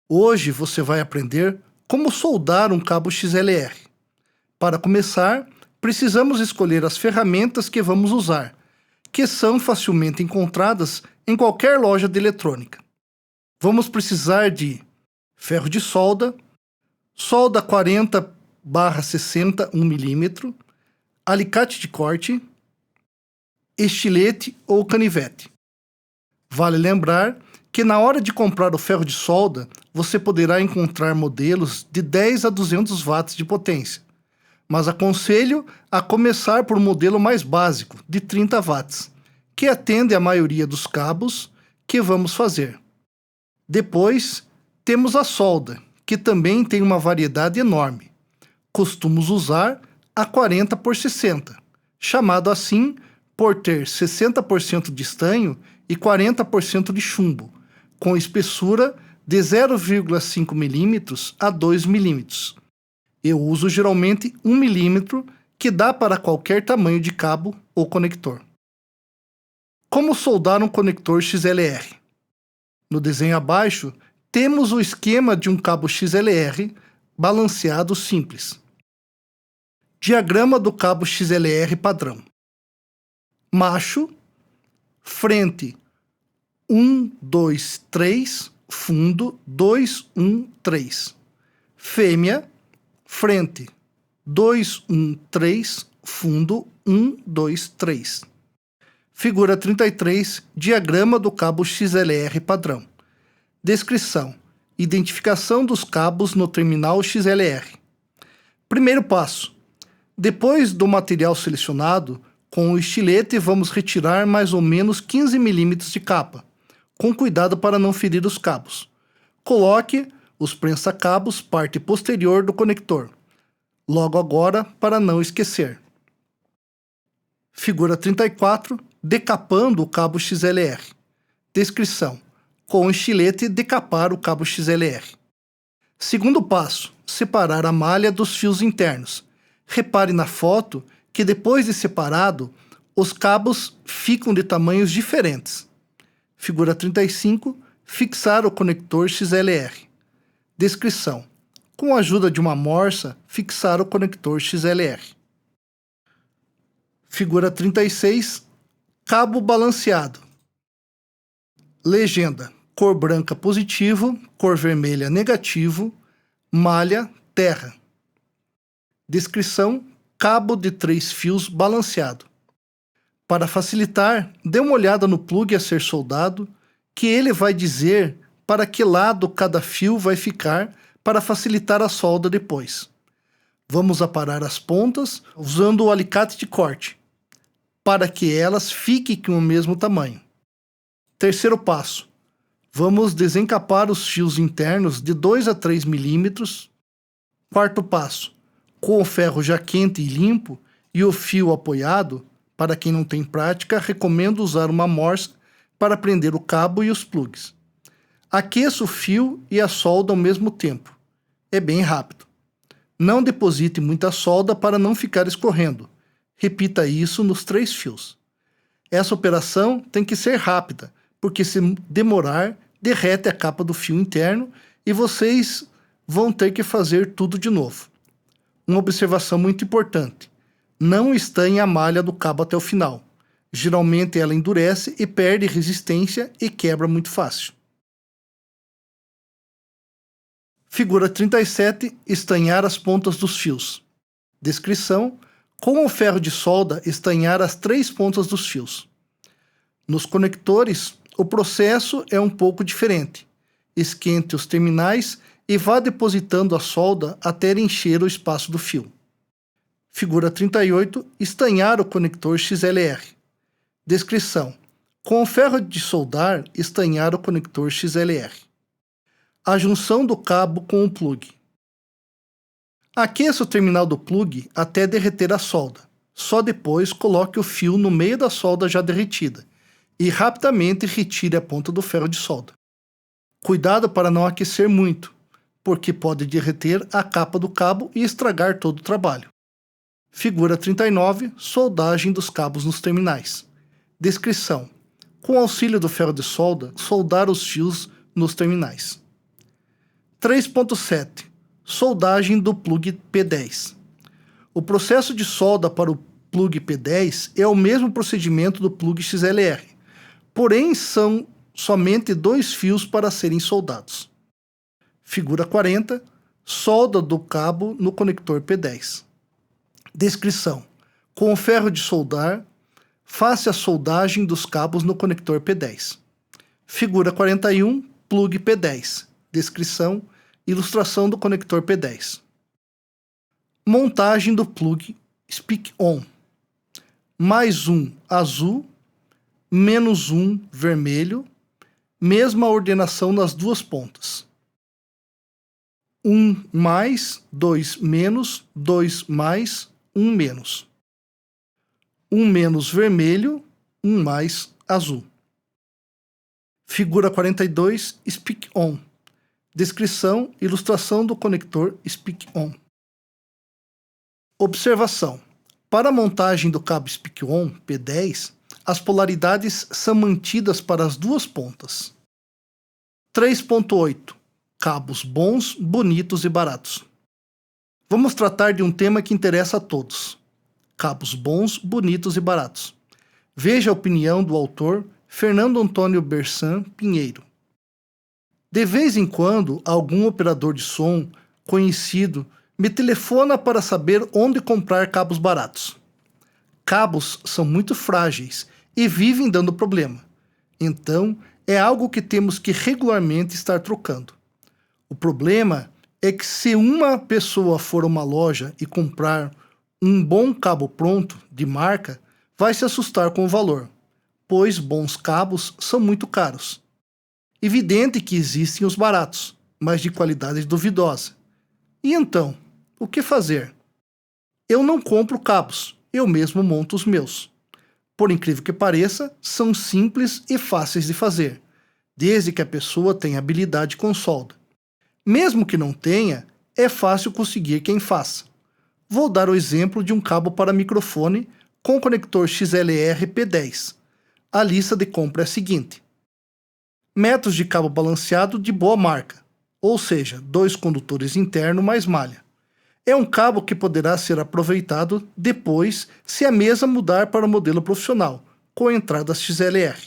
Hoje você vai aprender como soldar um cabo XLR. Para começar, precisamos escolher as ferramentas que vamos usar, que são facilmente encontradas em qualquer loja de eletrônica. Vamos precisar de ferro de solda, solda 40/60 1 mm, alicate de corte, estilete ou canivete. Vale lembrar que na hora de comprar o ferro de solda, você poderá encontrar modelos de 10 a 200 watts de potência, mas aconselho a começar por um modelo mais básico, de 30 watts, que atende a maioria dos cabos que vamos fazer. Depois, temos a solda, que também tem uma variedade enorme. Costumamos usar a 40/60, chamado assim por ter 60% de estanho e 40% de chumbo, com espessura de 0,5 mm a 2 mm. Eu uso geralmente 1 mm, que dá para qualquer tamanho de cabo ou conector. Como soldar um conector XLR? No desenho abaixo, temos o esquema de um cabo XLR balanceado simples. Diagrama do cabo XLR padrão. Macho, frente 1, 2, 3, fundo 2, 1, 3. Fêmea, frente 2, 1, 3, fundo 1, 2, 3. Figura 33, diagrama do cabo XLR padrão. Descrição: identificação dos cabos no terminal XLR. Primeiro passo: depois do material selecionado, com o estilete vamos retirar mais ou menos 15 mm de capa, com cuidado para não ferir os cabos. Coloque os prensa-cabos parte posterior do conector, logo agora para não esquecer. Figura 34, decapando o cabo XLR. Descrição: com o estilete decapar o cabo XLR. Segundo passo, separar a malha dos fios internos. Repare na foto que depois de separado, os cabos ficam de tamanhos diferentes. Figura 35, fixar o conector XLR. Descrição: com a ajuda de uma morsa, fixar o conector XLR. Figura 36, cabo balanceado. Legenda: cor branca positivo, cor vermelha negativo, malha terra. Descrição: cabo de 3 fios balanceado. Para facilitar, dê uma olhada no plug a ser soldado, que ele vai dizer para que lado cada fio vai ficar para facilitar a solda depois. Vamos aparar as pontas usando o alicate de corte, para que elas fiquem com o mesmo tamanho. Terceiro passo. Vamos desencapar os fios internos de 2 a 3 milímetros. Quarto passo. Com o ferro já quente e limpo e o fio apoiado, para quem não tem prática, recomendo usar uma morsa para prender o cabo e os plugs. Aqueça o fio e a solda ao mesmo tempo. É bem rápido. Não deposite muita solda para não ficar escorrendo. Repita isso nos 3 fios. Essa operação tem que ser rápida, porque se demorar, derrete a capa do fio interno e vocês vão ter que fazer tudo de novo. Uma observação muito importante: não estanhe a malha do cabo até o final. Geralmente ela endurece e perde resistência e quebra muito fácil. Figura 37, estanhar as pontas dos fios. Descrição: com o ferro de solda, estanhar as 3 pontas dos fios. Nos conectores, o processo é um pouco diferente. Esquente os terminais e vá depositando a solda até encher o espaço do fio. Figura 38, estanhar o conector XLR. Descrição: com o ferro de soldar, estanhar o conector XLR. A junção do cabo com o plug. Aqueça o terminal do plug até derreter a solda. Só depois coloque o fio no meio da solda já derretida e rapidamente retire a ponta do ferro de solda. Cuidado para não aquecer muito, porque pode derreter a capa do cabo e estragar todo o trabalho. Figura 39, soldagem dos cabos nos terminais. Descrição: com auxílio do ferro de solda, soldar os fios nos terminais. 3.7 Soldagem do plug P10. O processo de solda para o plug P10 é o mesmo procedimento do plug XLR, porém são somente 2 fios para serem soldados. Figura 40 Solda do cabo no conector P10. Descrição: com o ferro de soldar, faça a soldagem dos cabos no conector P10. Figura 41 Plug P10. Descrição: ilustração do conector P10. Montagem do plug Speak-On. Mais um azul, menos um vermelho, mesma ordenação nas 2 pontas. 1 mais, 2 menos, 2 mais, 1 menos. 1 menos vermelho, 1 mais azul. Figura 42, Speak-On. Descrição, ilustração do conector Speak-On. Observação: para a montagem do cabo Speak-On P10, as polaridades são mantidas para as 2 pontas. 3.8 Cabos bons, bonitos e baratos. Vamos tratar de um tema que interessa a todos: cabos bons, bonitos e baratos. Veja a opinião do autor Fernando Antônio Bersan Pinheiro. De vez em quando, algum operador de som conhecido me telefona para saber onde comprar cabos baratos. Cabos são muito frágeis e vivem dando problema. Então, é algo que temos que regularmente estar trocando. O problema é que se uma pessoa for a uma loja e comprar um bom cabo pronto, de marca, vai se assustar com o valor, pois bons cabos são muito caros. Evidente que existem os baratos, mas de qualidade duvidosa. E então, o que fazer? Eu não compro cabos, eu mesmo monto os meus. Por incrível que pareça, são simples e fáceis de fazer. desde que a pessoa tenha habilidade com solda. Mesmo que não tenha, é fácil conseguir quem faça. Vou dar o exemplo de um cabo para microfone com conector XLR P10. A lista de compra é a seguinte: metros de cabo balanceado de boa marca, ou seja, 2 condutores internos mais malha. É um cabo que poderá ser aproveitado depois se a mesa mudar para o modelo profissional, com entradas XLR.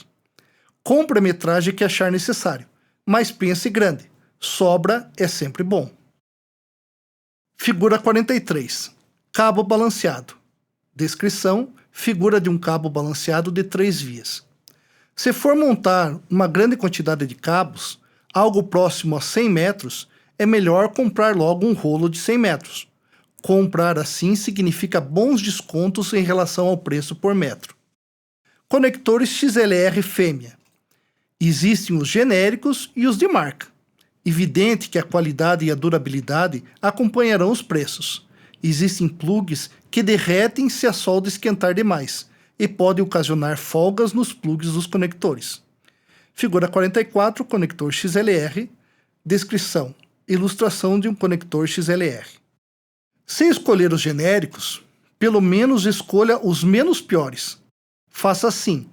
Compre a metragem que achar necessário, mas pense grande. Sobra é sempre bom. Figura 43. Cabo balanceado. Descrição: figura de um cabo balanceado de 3 vias. Se for montar uma grande quantidade de cabos, algo próximo a 100 metros, é melhor comprar logo um rolo de 100 metros. Comprar assim significa bons descontos em relação ao preço por metro. Conectores XLR fêmea. Existem os genéricos e os de marca. Evidente que a qualidade e a durabilidade acompanharão os preços. Existem plugs que derretem se a solda esquentar demais e podem ocasionar folgas nos plugs dos conectores. Figura 44, conector XLR. Descrição: ilustração de um conector XLR. Se escolher os genéricos, pelo menos escolha os menos piores. Faça assim: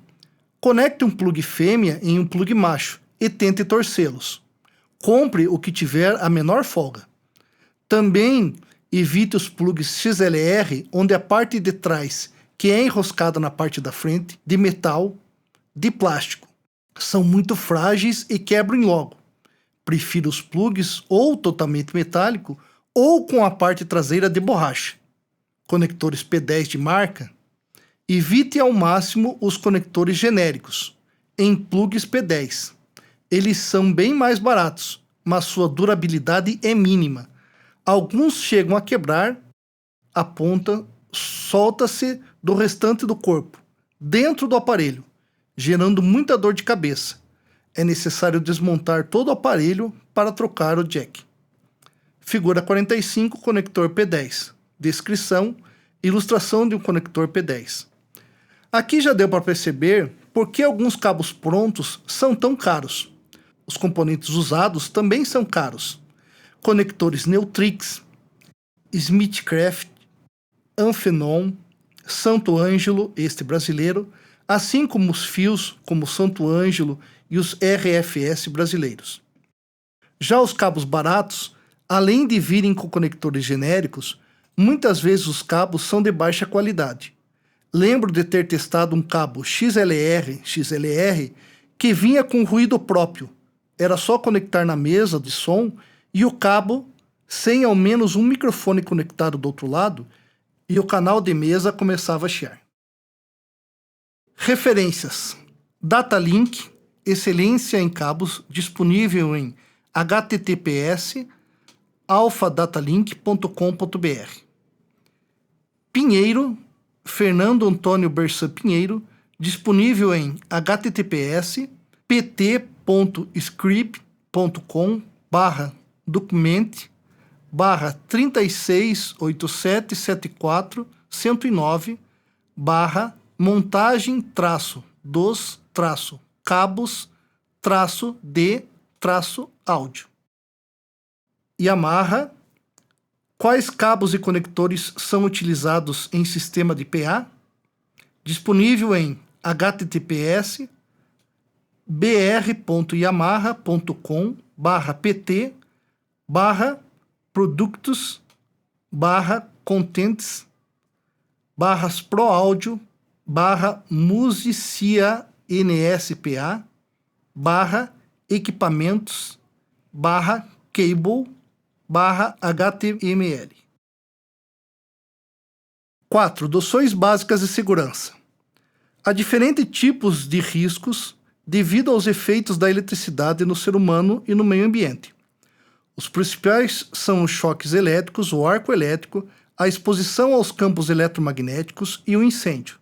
conecte um plug fêmea em um plug macho e tente torcê-los. Compre o que tiver a menor folga. Também evite os plugs XLR onde a parte de trás, que é enroscada na parte da frente, de metal, de plástico. São muito frágeis e quebram logo. Prefiro os plugs ou totalmente metálico ou com a parte traseira de borracha. Conectores P10 de marca. Evite ao máximo os conectores genéricos em plugs P10. Eles são bem mais baratos, mas sua durabilidade é mínima. Alguns chegam a quebrar, a ponta solta-se do restante do corpo, dentro do aparelho, gerando muita dor de cabeça. É necessário desmontar todo o aparelho para trocar o jack. Figura 45, conector P10. Descrição: ilustração de um conector P10. Aqui já deu para perceber por que alguns cabos prontos são tão caros. Os componentes usados também são caros. Conectores Neutrix, Smithcraft, Amphenon, Santo Ângelo, este brasileiro, assim como os fios como Santo Ângelo e os RFS brasileiros. Já os cabos baratos, além de virem com conectores genéricos, muitas vezes os cabos são de baixa qualidade. Lembro de ter testado um cabo XLR que vinha com ruído próprio. Era só conectar na mesa de som e o cabo, sem ao menos um microfone conectado do outro lado, e o canal de mesa começava a chiar. Referências: Datalink, excelência em cabos, disponível em https://alfadatalink.com.br. Pinheiro, Fernando Antônio Bersan Pinheiro, disponível em https://montagem-36874-109/montagem-dos-cabos-de-áudio. Yamaha. Quais cabos e conectores são utilizados em sistema de PA? Disponível em https://product/contents/musicianspa/equipamentos/cable/HTML. 4. Noções básicas de segurança. Há diferentes tipos de riscos devido aos efeitos da eletricidade no ser humano e no meio ambiente. Os principais são os choques elétricos, o arco elétrico, a exposição aos campos eletromagnéticos e o incêndio.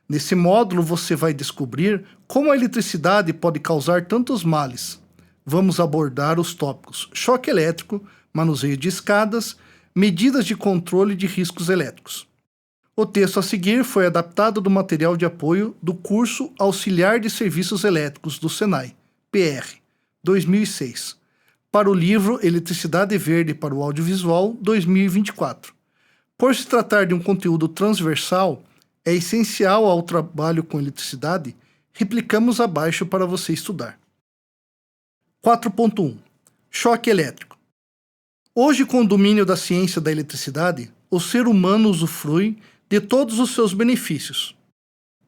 Nesse módulo você vai descobrir como a eletricidade pode causar tantos males. Vamos abordar os tópicos choque elétrico, manuseio de escadas, medidas de controle de riscos elétricos. O texto a seguir foi adaptado do material de apoio do curso Auxiliar de Serviços Elétricos do Senai, PR, 2006, para o livro Eletricidade Verde para o Audiovisual, 2024. Por se tratar de um conteúdo transversal, é essencial ao trabalho com eletricidade, replicamos abaixo para você estudar. 4.1. Choque elétrico. Hoje, com o domínio da ciência da eletricidade, o ser humano usufrui de todos os seus benefícios.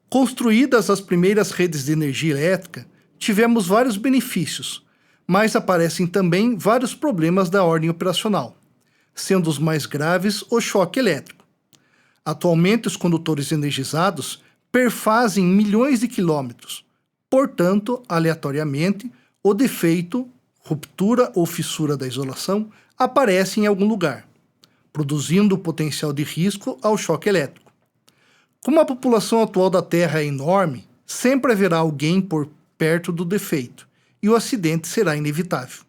Construídas as primeiras redes de energia elétrica, tivemos vários benefícios, mas aparecem também vários problemas da ordem operacional, sendo os mais graves o choque elétrico. Atualmente, os condutores energizados perfazem milhões de quilômetros. Portanto, aleatoriamente, o defeito, ruptura ou fissura da isolação aparece em algum lugar, produzindo o potencial de risco ao choque elétrico. Como a população atual da Terra é enorme, sempre haverá alguém por perto do defeito, e o acidente será inevitável.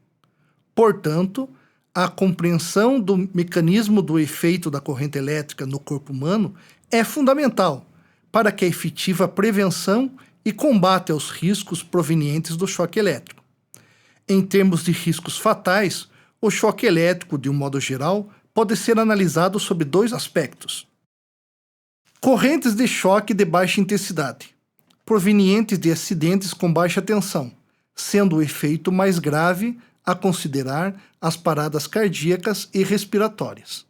Portanto, a compreensão do mecanismo do efeito da corrente elétrica no corpo humano é fundamental para que a efetiva prevenção e combate aos riscos provenientes do choque elétrico. Em termos de riscos fatais, o choque elétrico, de um modo geral, pode ser analisado sob dois aspectos. Correntes de choque de baixa intensidade, provenientes de acidentes com baixa tensão, sendo o efeito mais grave a considerar as paradas cardíacas e respiratórias.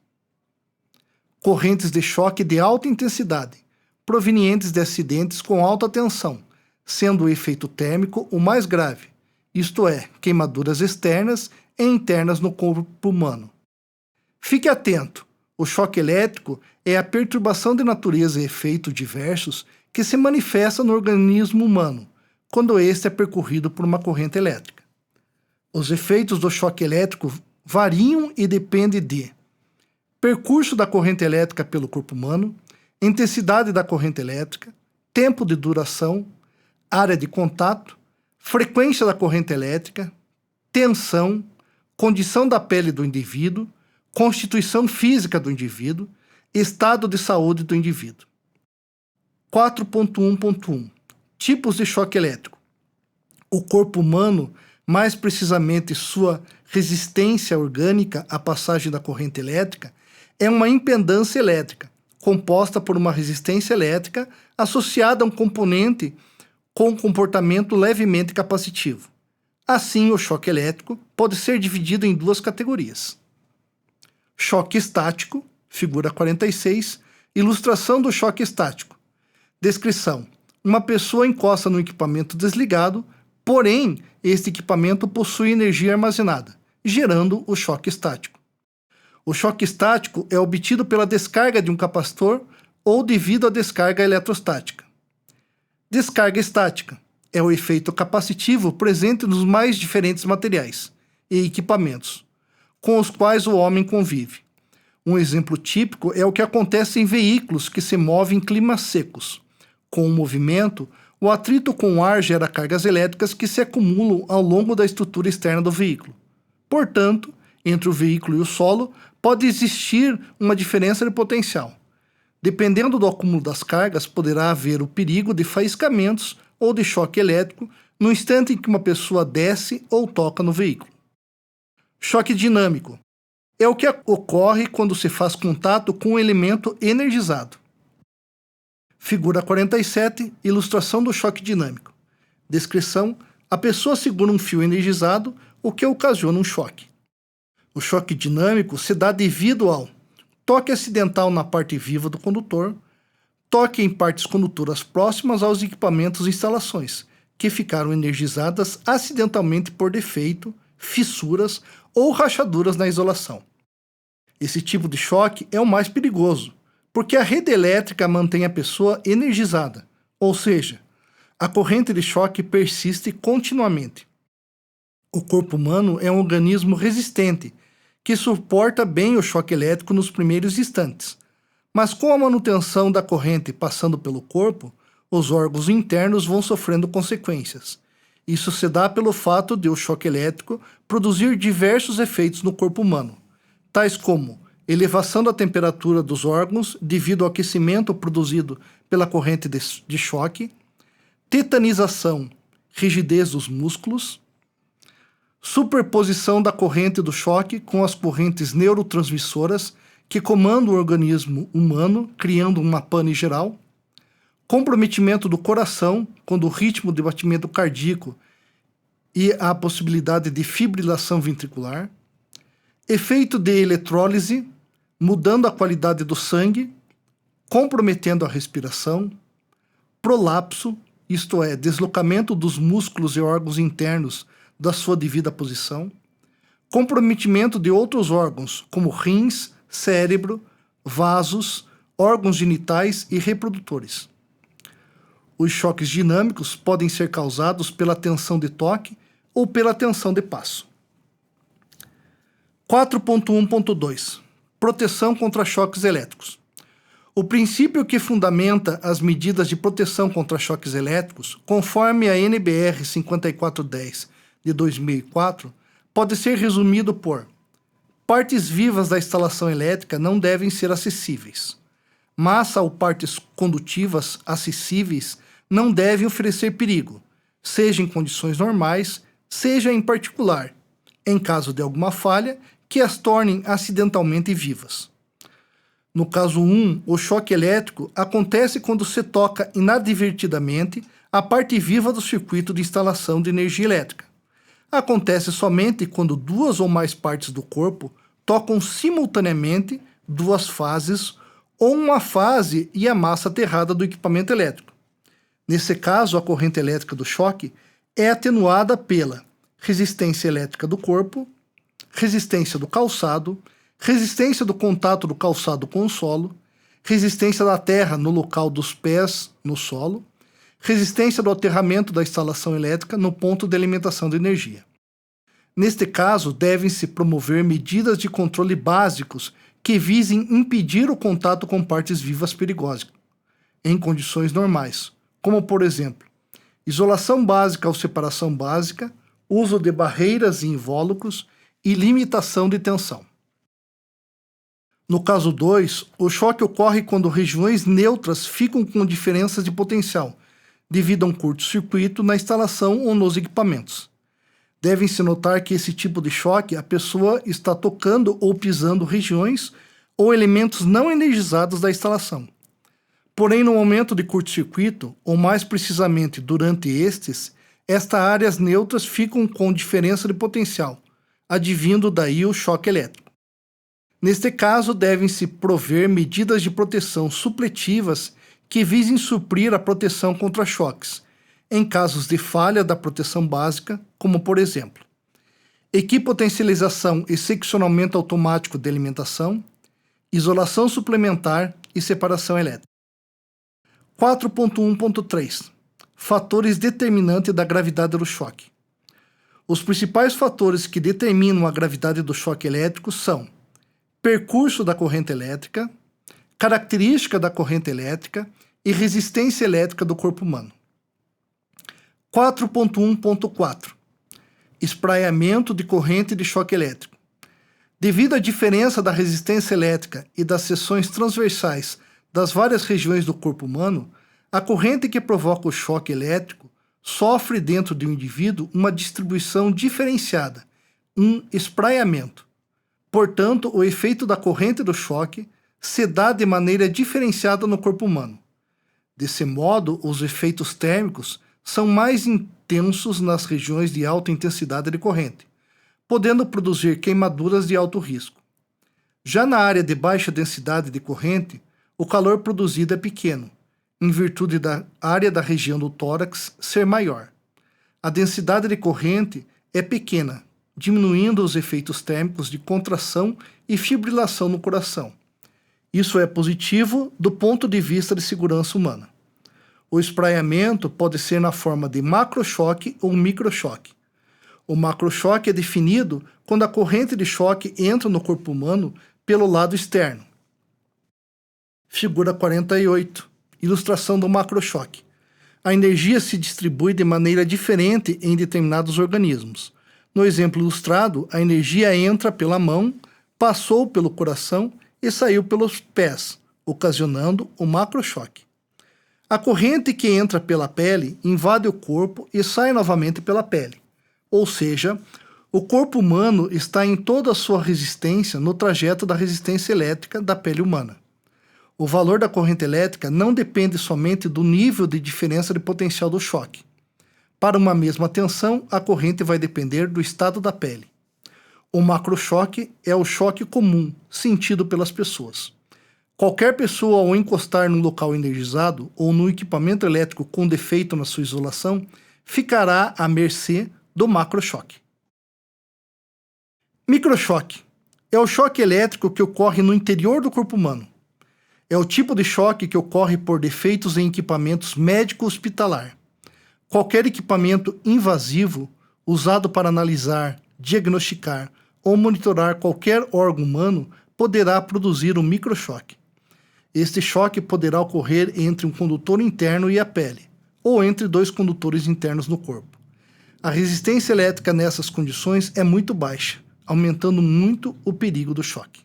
Correntes de choque de alta intensidade, provenientes de acidentes com alta tensão, sendo o efeito térmico o mais grave, isto é, queimaduras externas e internas no corpo humano. Fique atento, o choque elétrico é a perturbação de natureza e efeitos diversos que se manifesta no organismo humano, quando este é percorrido por uma corrente elétrica. Os efeitos do choque elétrico variam e dependem de percurso da corrente elétrica pelo corpo humano, intensidade da corrente elétrica, tempo de duração, área de contato, frequência da corrente elétrica, tensão, condição da pele do indivíduo, constituição física do indivíduo, estado de saúde do indivíduo. 4.1.1 Tipos de choque elétrico. O corpo humano, mais precisamente sua resistência orgânica à passagem da corrente elétrica, é uma impedância elétrica, composta por uma resistência elétrica associada a um componente com comportamento levemente capacitivo. Assim, o choque elétrico pode ser dividido em duas categorias. Choque estático, figura 46, ilustração do choque estático. Descrição: uma pessoa encosta no equipamento desligado, porém, este equipamento possui energia armazenada, gerando o choque estático. O choque estático é obtido pela descarga de um capacitor ou devido à descarga eletrostática. Descarga estática é o efeito capacitivo presente nos mais diferentes materiais e equipamentos com os quais o homem convive. Um exemplo típico é o que acontece em veículos que se movem em climas secos. Com o movimento, o atrito com o ar gera cargas elétricas que se acumulam ao longo da estrutura externa do veículo. Portanto, entre o veículo e o solo, pode existir uma diferença de potencial. Dependendo do acúmulo das cargas, poderá haver o perigo de faiscamentos ou de choque elétrico no instante em que uma pessoa desce ou toca no veículo. Choque dinâmico é o que ocorre quando se faz contato com um elemento energizado. Figura 47, ilustração do choque dinâmico. Descrição: a pessoa segura um fio energizado, o que ocasiona um choque. O choque dinâmico se dá devido ao toque acidental na parte viva do condutor, toque em partes condutoras próximas aos equipamentos e instalações, que ficaram energizadas acidentalmente por defeito, fissuras ou rachaduras na isolação. Esse tipo de choque é o mais perigoso, porque a rede elétrica mantém a pessoa energizada, ou seja, a corrente de choque persiste continuamente. O corpo humano é um organismo resistente, que suporta bem o choque elétrico nos primeiros instantes, mas com a manutenção da corrente passando pelo corpo, os órgãos internos vão sofrendo consequências. Isso se dá pelo fato de o choque elétrico produzir diversos efeitos no corpo humano, tais como elevação da temperatura dos órgãos devido ao aquecimento produzido pela corrente de choque, tetanização rigidez dos músculos, superposição da corrente do choque com as correntes neurotransmissoras que comandam o organismo humano, criando uma pane geral, comprometimento do coração, quando o ritmo de batimento cardíaco e a possibilidade de fibrilação ventricular, efeito de eletrólise, mudando a qualidade do sangue, comprometendo a respiração, prolapso, isto é, deslocamento dos músculos e órgãos internos da sua devida posição, comprometimento de outros órgãos, como rins, cérebro, vasos, órgãos genitais e reprodutores. Os choques dinâmicos podem ser causados pela tensão de toque ou pela tensão de passo. 4.1.2 Proteção contra choques elétricos. O princípio que fundamenta as medidas de proteção contra choques elétricos, conforme a NBR 5410 de 2004, pode ser resumido por: partes vivas da instalação elétrica não devem ser acessíveis. Massa ou partes condutivas acessíveis não devem oferecer perigo, seja em condições normais, seja em particular, em caso de alguma falha que as tornem acidentalmente vivas. No caso 1, o choque elétrico acontece quando se toca inadvertidamente a parte viva do circuito de instalação de energia elétrica. Acontece somente quando duas ou mais partes do corpo tocam simultaneamente duas fases ou uma fase e a massa aterrada do equipamento elétrico. Nesse caso, a corrente elétrica do choque é atenuada pela resistência elétrica do corpo, resistência do calçado, resistência do contato do calçado com o solo, resistência da terra no local dos pés no solo, resistência do aterramento da instalação elétrica no ponto de alimentação de energia. Neste caso, devem-se promover medidas de controle básicos que visem impedir o contato com partes vivas perigosas, em condições normais, como, por exemplo, isolação básica ou separação básica, uso de barreiras e invólucros e limitação de tensão. No caso 2, o choque ocorre quando regiões neutras ficam com diferenças de potencial, devido a um curto-circuito na instalação ou nos equipamentos. Devem-se notar que esse tipo de choque a pessoa está tocando ou pisando regiões ou elementos não energizados da instalação. Porém, no momento de curto-circuito, ou mais precisamente durante estes, estas áreas neutras ficam com diferença de potencial, advindo daí o choque elétrico. Neste caso, devem-se prover medidas de proteção supletivas que visem suprir a proteção contra choques, em casos de falha da proteção básica, como por exemplo, equipotencialização e seccionamento automático de alimentação, isolação suplementar e separação elétrica. 4.1.3 Fatores determinantes da gravidade do choque. Os principais fatores que determinam a gravidade do choque elétrico são percurso da corrente elétrica, característica da corrente elétrica e resistência elétrica do corpo humano. 4.1.4 Espraiamento de corrente de choque elétrico. Devido à diferença da resistência elétrica e das seções transversais das várias regiões do corpo humano, a corrente que provoca o choque elétrico sofre dentro de um indivíduo uma distribuição diferenciada, um espraiamento. Portanto, o efeito da corrente do choque se dá de maneira diferenciada no corpo humano. Desse modo, os efeitos térmicos são mais intensos nas regiões de alta intensidade de corrente, podendo produzir queimaduras de alto risco. Já na área de baixa densidade de corrente, o calor produzido é pequeno, em virtude da área da região do tórax ser maior. A densidade de corrente é pequena, diminuindo os efeitos térmicos de contração e fibrilação no coração. Isso é positivo do ponto de vista de segurança humana. O espraiamento pode ser na forma de macrochoque ou microchoque. O macrochoque é definido quando a corrente de choque entra no corpo humano pelo lado externo. Figura 48. Ilustração do macrochoque. A energia se distribui de maneira diferente em determinados organismos. No exemplo ilustrado, a energia entra pela mão, passou pelo coração e saiu pelos pés, ocasionando o macrochoque. A corrente que entra pela pele invade o corpo e sai novamente pela pele. Ou seja, o corpo humano está em toda a sua resistência no trajeto da resistência elétrica da pele humana. O valor da corrente elétrica não depende somente do nível de diferença de potencial do choque. Para uma mesma tensão, a corrente vai depender do estado da pele. O macrochoque é o choque comum, sentido pelas pessoas. Qualquer pessoa, ao encostar num local energizado ou num equipamento elétrico com defeito na sua isolação, ficará à mercê do macrochoque. Microchoque é o choque elétrico que ocorre no interior do corpo humano. É o tipo de choque que ocorre por defeitos em equipamentos médico-hospitalar. Qualquer equipamento invasivo usado para analisar, diagnosticar ou monitorar qualquer órgão humano poderá produzir um microchoque. Este choque poderá ocorrer entre um condutor interno e a pele, ou entre dois condutores internos no corpo. A resistência elétrica nessas condições é muito baixa, aumentando muito o perigo do choque.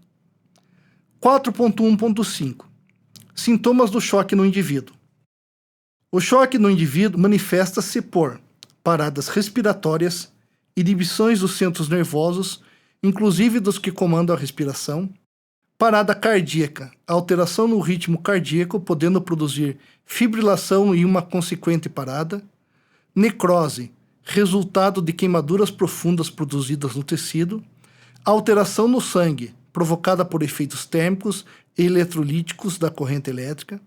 4.1.5 Sintomas do choque no indivíduo. O choque no indivíduo manifesta-se por paradas respiratórias, inibições dos centros nervosos, inclusive dos que comandam a respiração, parada cardíaca, alteração no ritmo cardíaco, podendo produzir fibrilação e uma consequente parada, necrose, resultado de queimaduras profundas produzidas no tecido, alteração no sangue, provocada por efeitos térmicos e eletrolíticos da corrente elétrica,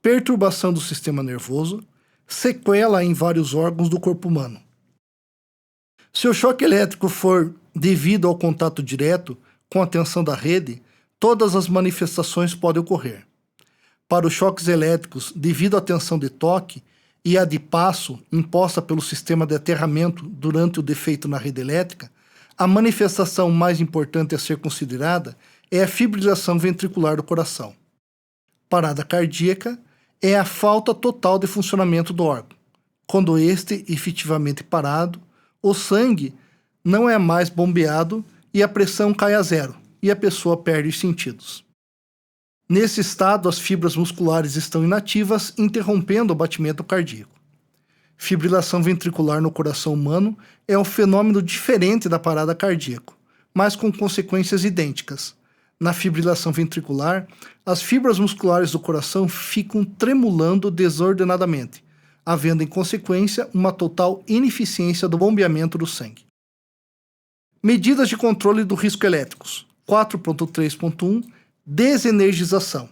perturbação do sistema nervoso, sequela em vários órgãos do corpo humano. Se o choque elétrico for devido ao contato direto com a tensão da rede, todas as manifestações podem ocorrer. Para os choques elétricos devido à tensão de toque e a de passo imposta pelo sistema de aterramento durante o defeito na rede elétrica, a manifestação mais importante a ser considerada é a fibrilação ventricular do coração. Parada cardíaca é a falta total de funcionamento do órgão. Quando este efetivamente parado, o sangue não é mais bombeado e a pressão cai a zero e a pessoa perde os sentidos. Nesse estado, as fibras musculares estão inativas, interrompendo o batimento cardíaco. Fibrilação ventricular no coração humano é um fenômeno diferente da parada cardíaca, mas com consequências idênticas. Na fibrilação ventricular, as fibras musculares do coração ficam tremulando desordenadamente, havendo em consequência uma total ineficiência do bombeamento do sangue. Medidas de controle do risco elétricos. 4.3.1 Desenergização.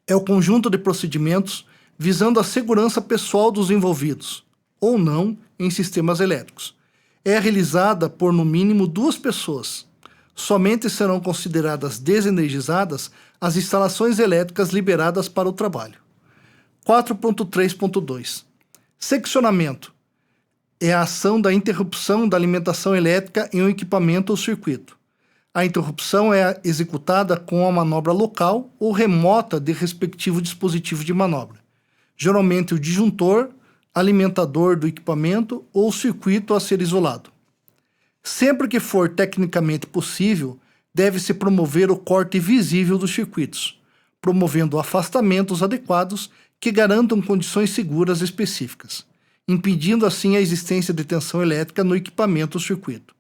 É o conjunto de procedimentos visando a segurança pessoal dos envolvidos, ou não, em sistemas elétricos. É realizada por no mínimo 2 pessoas. Somente serão consideradas desenergizadas as instalações elétricas liberadas para o trabalho. 4.3.2 Seccionamento. É a ação da interrupção da alimentação elétrica em um equipamento ou circuito. A interrupção é executada com a manobra local ou remota de respectivo dispositivo de manobra, geralmente o disjuntor, alimentador do equipamento ou circuito a ser isolado. Sempre que for tecnicamente possível, deve-se promover o corte visível dos circuitos, promovendo afastamentos adequados que garantam condições seguras específicas, impedindo assim a existência de tensão elétrica no equipamento ou circuito.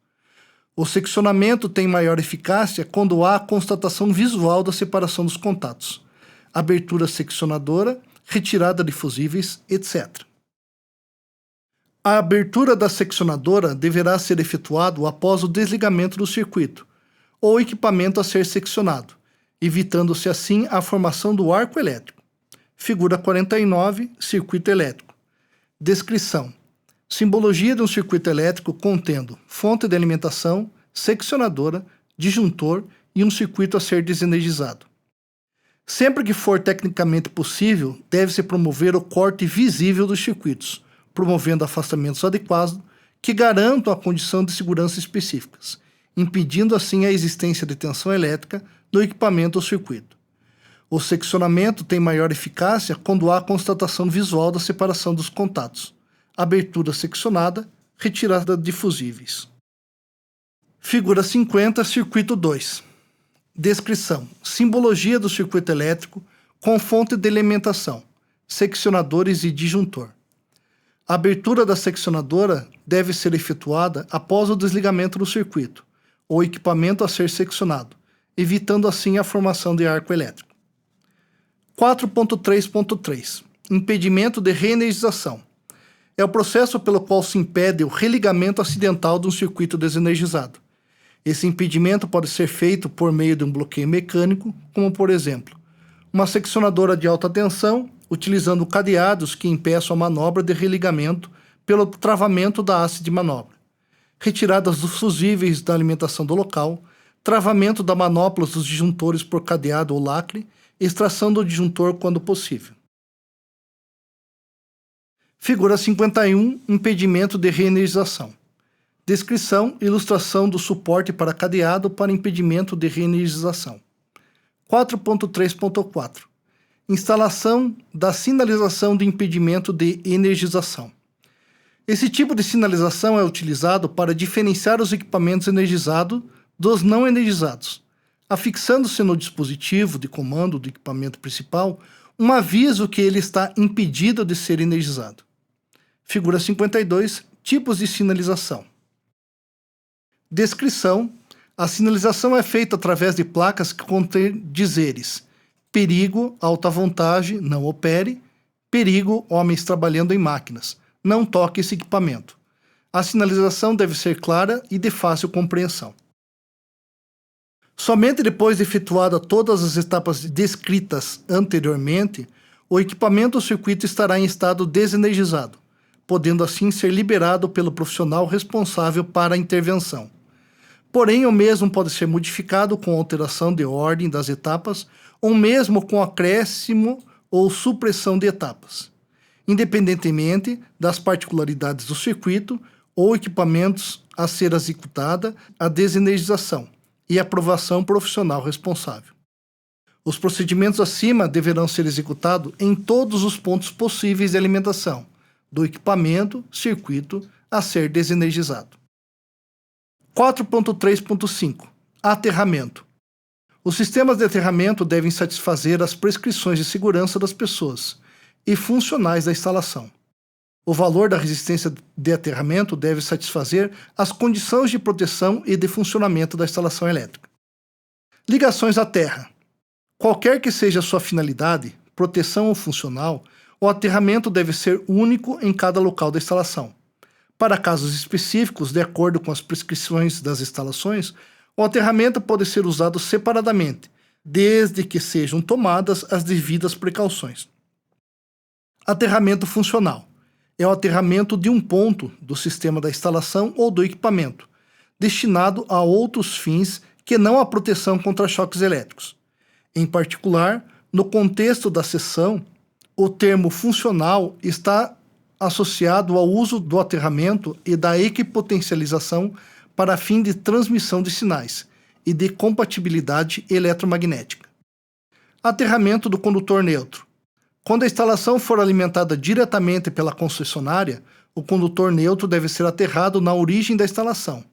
O seccionamento tem maior eficácia quando há a constatação visual da separação dos contatos, abertura seccionadora, retirada de fusíveis, etc. A abertura da seccionadora deverá ser efetuada após o desligamento do circuito ou equipamento a ser seccionado, evitando-se assim a formação do arco elétrico. Figura 49, circuito elétrico. Descrição. Simbologia de um circuito elétrico contendo fonte de alimentação, seccionadora, disjuntor e um circuito a ser desenergizado. Sempre que for tecnicamente possível, deve-se promover o corte visível dos circuitos, promovendo afastamentos adequados que garantam a condição de segurança específicas, impedindo assim a existência de tensão elétrica no equipamento ou circuito. O seccionamento tem maior eficácia quando há a constatação visual da separação dos contatos, abertura seccionada, retirada de fusíveis. Figura 50, circuito 2. Descrição. Simbologia do circuito elétrico com fonte de alimentação, seccionadores e disjuntor. A abertura da seccionadora deve ser efetuada após o desligamento do circuito ou equipamento a ser seccionado, evitando assim a formação de arco elétrico. 4.3.3 Impedimento de reenergização. É o processo pelo qual se impede o religamento acidental de um circuito desenergizado. Esse impedimento pode ser feito por meio de um bloqueio mecânico, como por exemplo, uma seccionadora de alta tensão, utilizando cadeados que impeçam a manobra de religamento pelo travamento da haste de manobra, retiradas dos fusíveis da alimentação do local, travamento da manoplas dos disjuntores por cadeado ou lacre, extração do disjuntor quando possível. Figura 51, impedimento de reenergização. Descrição e ilustração do suporte para cadeado para impedimento de reenergização. 4.3.4 Instalação da sinalização de impedimento de energização. Esse tipo de sinalização é utilizado para diferenciar os equipamentos energizados dos não energizados, afixando-se no dispositivo de comando do equipamento principal um aviso que ele está impedido de ser energizado. Figura 52, tipos de sinalização. Descrição. A sinalização é feita através de placas que contêm dizeres: perigo, alta voltagem, não opere; perigo, homens trabalhando em máquinas, não toque esse equipamento. A sinalização deve ser clara e de fácil compreensão. Somente depois de efetuada todas as etapas descritas anteriormente, o equipamento ou circuito estará em estado desenergizado, podendo assim ser liberado pelo profissional responsável para a intervenção. Porém, o mesmo pode ser modificado com alteração de ordem das etapas ou mesmo com acréscimo ou supressão de etapas, independentemente das particularidades do circuito ou equipamentos a ser executada a desenergização e aprovação profissional responsável. Os procedimentos acima deverão ser executados em todos os pontos possíveis de alimentação do equipamento, circuito a ser desenergizado. 4.3.5 Aterramento. Os sistemas de aterramento devem satisfazer as prescrições de segurança das pessoas e funcionais da instalação. O valor da resistência de aterramento deve satisfazer as condições de proteção e de funcionamento da instalação elétrica. Ligações à terra. Qualquer que seja a sua finalidade, proteção ou funcional, o aterramento deve ser único em cada local da instalação. Para casos específicos, de acordo com as prescrições das instalações, o aterramento pode ser usado separadamente, desde que sejam tomadas as devidas precauções. Aterramento funcional. É o aterramento de um ponto do sistema da instalação ou do equipamento, destinado a outros fins que não a proteção contra choques elétricos. Em particular, no contexto da seção, o termo funcional está associado ao uso do aterramento e da equipotencialização para fim de transmissão de sinais e de compatibilidade eletromagnética. Aterramento do condutor neutro. Quando a instalação for alimentada diretamente pela concessionária, o condutor neutro deve ser aterrado na origem da instalação.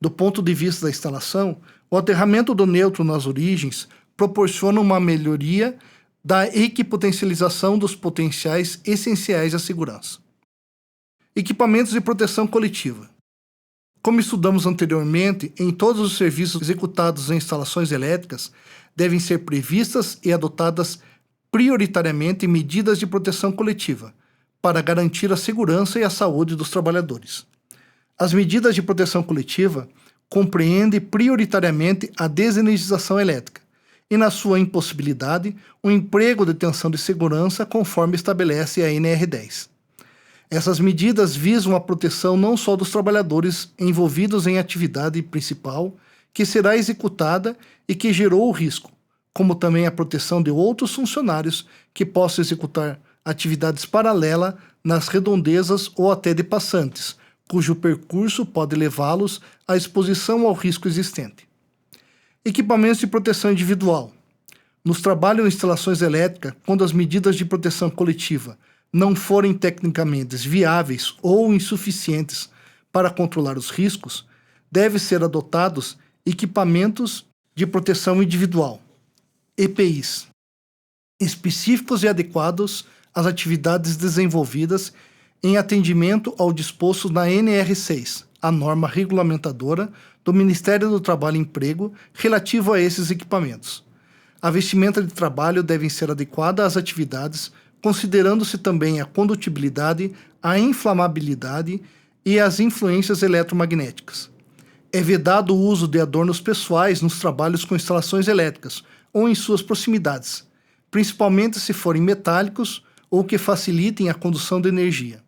Do ponto de vista da instalação, o aterramento do neutro nas origens proporciona uma melhoria da equipotencialização dos potenciais essenciais à segurança. Equipamentos de proteção coletiva. Como estudamos anteriormente, em todos os serviços executados em instalações elétricas, devem ser previstas e adotadas prioritariamente medidas de proteção coletiva, para garantir a segurança e a saúde dos trabalhadores. As medidas de proteção coletiva compreendem prioritariamente a desenergização elétrica e, na sua impossibilidade, o emprego de tensão de segurança conforme estabelece a NR10. Essas medidas visam a proteção não só dos trabalhadores envolvidos em atividade principal que será executada e que gerou o risco, como também a proteção de outros funcionários que possam executar atividades paralelas nas redondezas ou até de passantes, cujo percurso pode levá-los à exposição ao risco existente. Equipamentos de proteção individual. Nos trabalhos em instalações elétricas, quando as medidas de proteção coletiva não forem tecnicamente viáveis ou insuficientes para controlar os riscos, devem ser adotados equipamentos de proteção individual, EPIs, específicos e adequados as atividades desenvolvidas em atendimento ao disposto na NR6, a norma regulamentadora do Ministério do Trabalho e Emprego relativo a esses equipamentos. A vestimenta de trabalho deve ser adequada às atividades, considerando-se também a condutibilidade, a inflamabilidade e as influências eletromagnéticas. É vedado o uso de adornos pessoais nos trabalhos com instalações elétricas ou em suas proximidades, principalmente se forem metálicos ou que facilitem a condução de energia.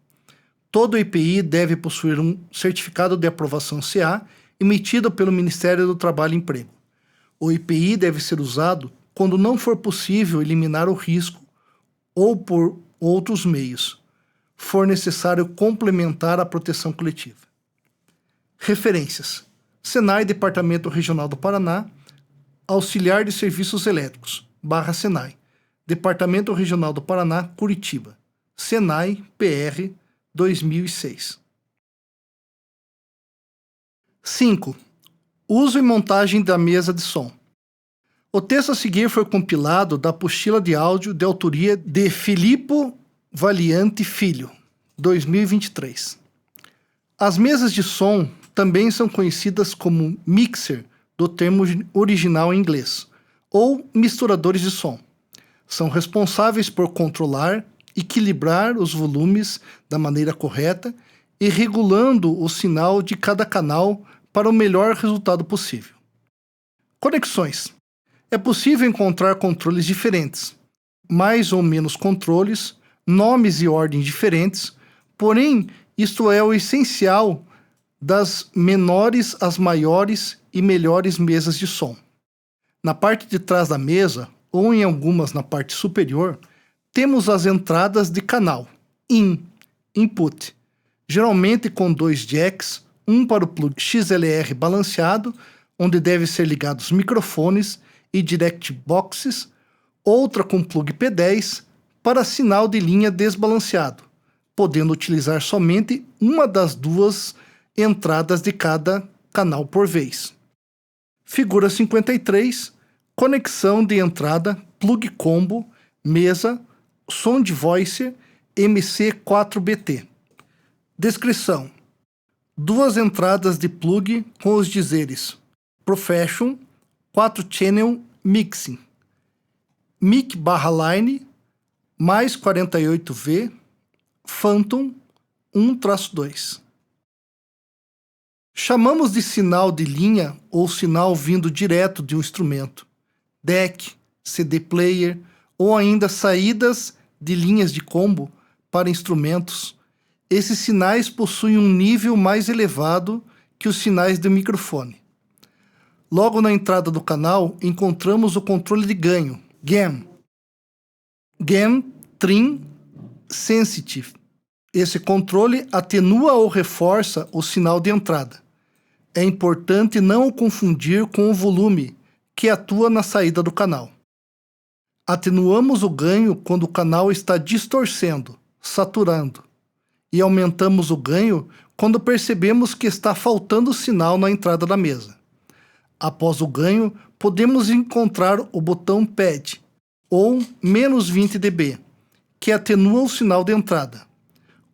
Todo EPI deve possuir um certificado de aprovação CA emitido pelo Ministério do Trabalho e Emprego. O EPI deve ser usado quando não for possível eliminar o risco ou por outros meios, for necessário complementar a proteção coletiva. Referências: Senai, Departamento Regional do Paraná, Auxiliar de Serviços Elétricos, /Senai, Departamento Regional do Paraná, Curitiba, Senai, PR, 2006. 5. Uso e montagem da mesa de som. O texto a seguir foi compilado da apostila de áudio de autoria de Filippo Valiante Filho, 2023. As mesas de som também são conhecidas como mixer, do termo original em inglês, ou misturadores de som. São responsáveis por controlar, equilibrar os volumes da maneira correta e regulando o sinal de cada canal para o melhor resultado possível. Conexões. É possível encontrar controles diferentes, mais ou menos controles, nomes e ordens diferentes, porém, isto é o essencial das menores às maiores e melhores mesas de som. Na parte de trás da mesa, ou em algumas na parte superior, temos as entradas de canal, input, geralmente com 2 jacks, um para o plug XLR balanceado, onde devem ser ligados microfones e direct boxes, outra com plug P10 para sinal de linha desbalanceado, podendo utilizar somente uma das 2 entradas de cada canal por vez. Figura 53, conexão de entrada, plug combo, mesa, som de voice, MC4BT. Descrição: 2 entradas de plug com os dizeres Profession, 4 channel mixing, mic/line, mais 48V, Phantom 1-2. Chamamos de sinal de linha ou sinal vindo direto de um instrumento, DEC, CD player ou ainda saídas de linhas de combo para instrumentos. Esses sinais possuem um nível mais elevado que os sinais do microfone. Logo na entrada do canal encontramos o controle de ganho, Gain Trim Sensitive. Esse controle atenua ou reforça o sinal de entrada. É importante não o confundir com o volume, que atua na saída do canal. Atenuamos o ganho quando o canal está distorcendo, saturando, e aumentamos o ganho quando percebemos que está faltando sinal na entrada da mesa. Após o ganho, podemos encontrar o botão Pad, ou -20 dB, que atenua o sinal de entrada.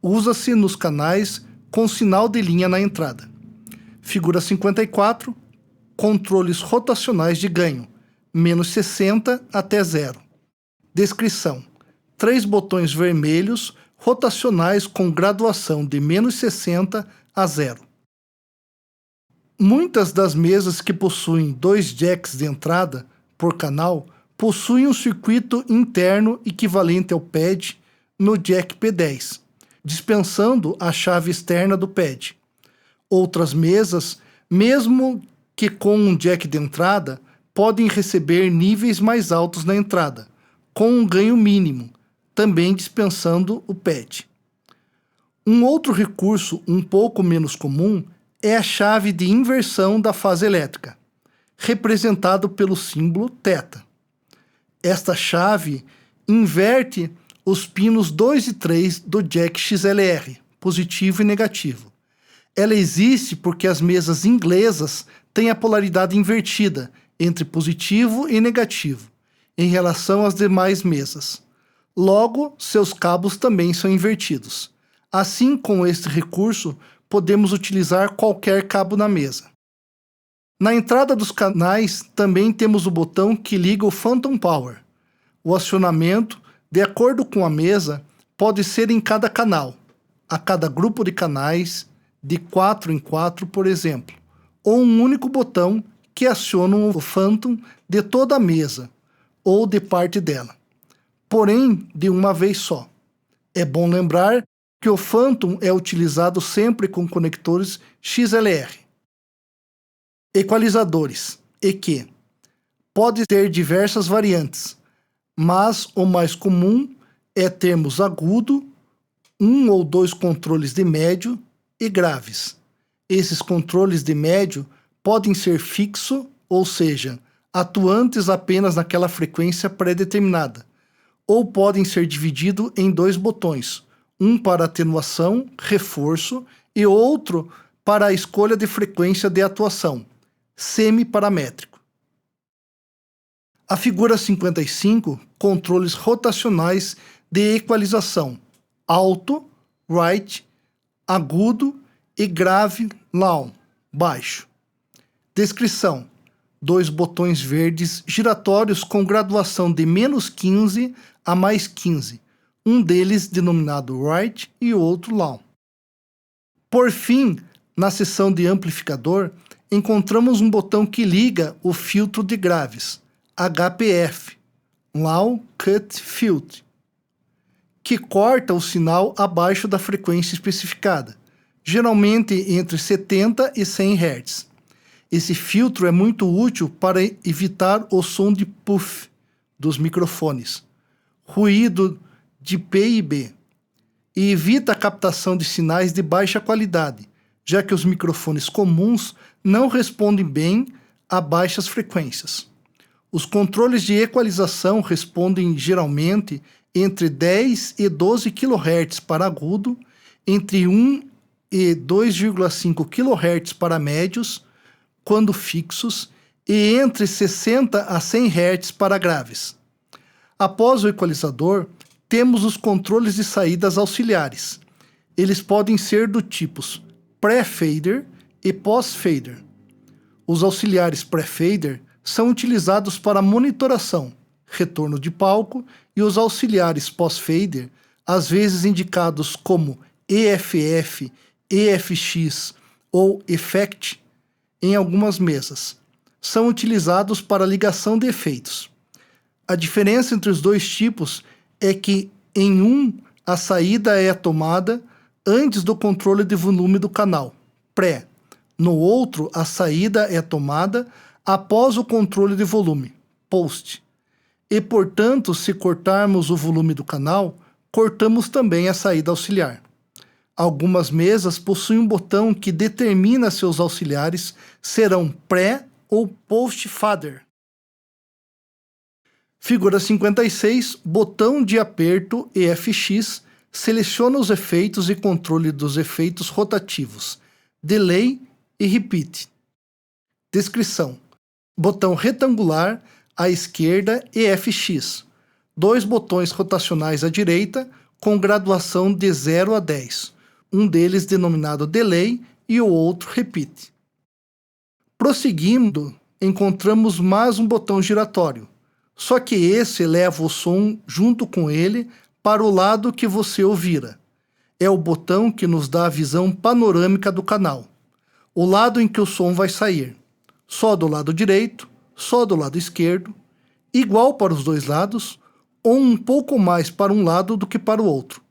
Usa-se nos canais com sinal de linha na entrada. Figura 54, controles rotacionais de ganho, -60 até 0. Descrição: 3 botões vermelhos rotacionais com graduação de -60 a 0. Muitas das mesas que possuem 2 jacks de entrada por canal possuem um circuito interno equivalente ao pad no jack P10, dispensando a chave externa do pad. Outras mesas, mesmo que com um jack de entrada, podem receber níveis mais altos na entrada, com um ganho mínimo, também dispensando o pad. Um outro recurso um pouco menos comum é a chave de inversão da fase elétrica, representado pelo símbolo θ. Esta chave inverte os pinos 2 e 3 do jack XLR, positivo e negativo. Ela existe porque as mesas inglesas têm a polaridade invertida entre positivo e negativo em relação às demais mesas. Logo, seus cabos também são invertidos. Assim, com este recurso, podemos utilizar qualquer cabo na mesa. Na entrada dos canais, também temos o botão que liga o Phantom Power. O acionamento, de acordo com a mesa, pode ser em cada canal, a cada grupo de canais, de 4 em 4, por exemplo, ou um único botão que aciona o Phantom de toda a mesa, ou de parte dela, porém de uma vez só. É bom lembrar que o Phantom é utilizado sempre com conectores XLR. Equalizadores, EQ. Pode ter diversas variantes, mas o mais comum é termos agudo, um ou dois controles de médio e graves. Esses controles de médio podem ser fixo, ou seja, atuantes apenas naquela frequência pré-determinada, ou podem ser divididos em dois botões, um para atenuação, reforço, e outro para a escolha de frequência de atuação, semiparamétrico. A figura 55, controles rotacionais de equalização, alto, right, agudo e grave, low, baixo. Descrição: dois botões verdes giratórios com graduação de -15 a +15, um deles denominado right e o outro low. Por fim, na seção de amplificador, encontramos um botão que liga o filtro de graves, HPF, Low Cut Filter, que corta o sinal abaixo da frequência especificada, geralmente entre 70 e 100 Hz. Esse filtro é muito útil para evitar o som de puff dos microfones, ruído de P e B, e evita a captação de sinais de baixa qualidade, já que os microfones comuns não respondem bem a baixas frequências. Os controles de equalização respondem geralmente entre 10 e 12 kHz para agudo, entre 1 e 2,5 kHz para médios, quando fixos, e entre 60 a 100 Hz para graves. Após o equalizador, temos os controles de saídas auxiliares. Eles podem ser do tipos pré-fader e pós-fader. Os auxiliares pré-fader são utilizados para monitoração, retorno de palco, e os auxiliares pós-fader, às vezes indicados como EFF, EFX ou Effect, em algumas mesas, são utilizados para ligação de efeitos. A diferença entre os dois tipos é que em um a saída é tomada antes do controle de volume do canal, pré. No outro, a saída é tomada após o controle de volume, post. E, portanto, se cortarmos o volume do canal, cortamos também a saída auxiliar. Algumas mesas possuem um botão que determina se os auxiliares serão pré ou post-fader. Figura 56, botão de aperto EFX, seleciona os efeitos e controle dos efeitos rotativos, delay e repeat. Descrição: botão retangular à esquerda EFX, dois botões rotacionais à direita com graduação de 0 a 10, um deles denominado delay e o outro repeat. Prosseguindo, encontramos mais um botão giratório, só que esse leva o som junto com ele para o lado que você ouvira. É o botão que nos dá a visão panorâmica do canal, o lado em que o som vai sair, só do lado direito, só do lado esquerdo, igual para os dois lados, ou um pouco mais para um lado do que para o outro.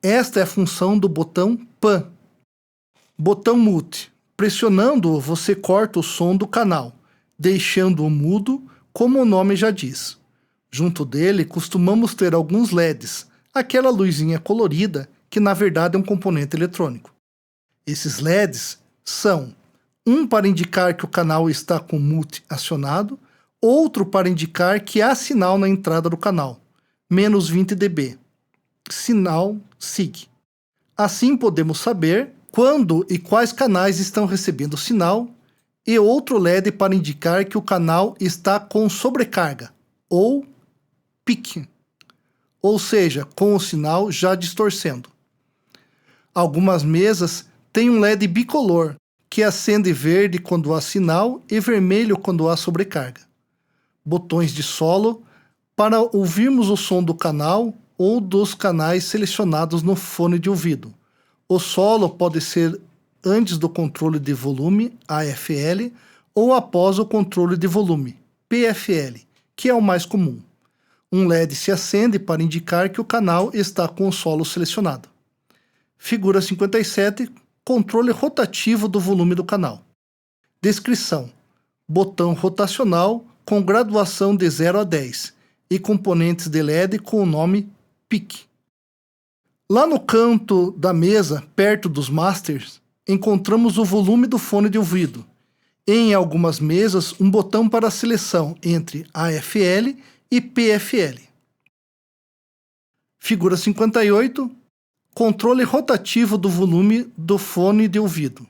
Esta é a função do botão PAN. Botão mute. Pressionando-o, você corta o som do canal, deixando-o mudo, como o nome já diz. Junto dele, costumamos ter alguns LEDs, aquela luzinha colorida que na verdade é um componente eletrônico. Esses LEDs são um para indicar que o canal está com mute acionado, outro para indicar que há sinal na entrada do canal, menos 20 dB, sinal SIG. Assim podemos saber quando e quais canais estão recebendo sinal, e outro LED para indicar que o canal está com sobrecarga, ou peak. ou seja, com o sinal já distorcendo. Algumas mesas têm um LED bicolor, que acende verde quando há sinal e vermelho quando há sobrecarga. Botões de solo para ouvirmos o som do canal ou dos canais selecionados no fone de ouvido. O solo pode ser antes do controle de volume, AFL, ou após o controle de volume, PFL, que é o mais comum. Um LED se acende para indicar que o canal está com o solo selecionado. Figura 57, controle rotativo do volume do canal. Descrição: botão rotacional com graduação de 0 a 10 e componentes de LED com o nome PIC. Lá no canto da mesa, perto dos masters, encontramos o volume do fone de ouvido. Em algumas mesas, um botão para a seleção entre AFL e PFL. Figura 58, controle rotativo do volume do fone de ouvido.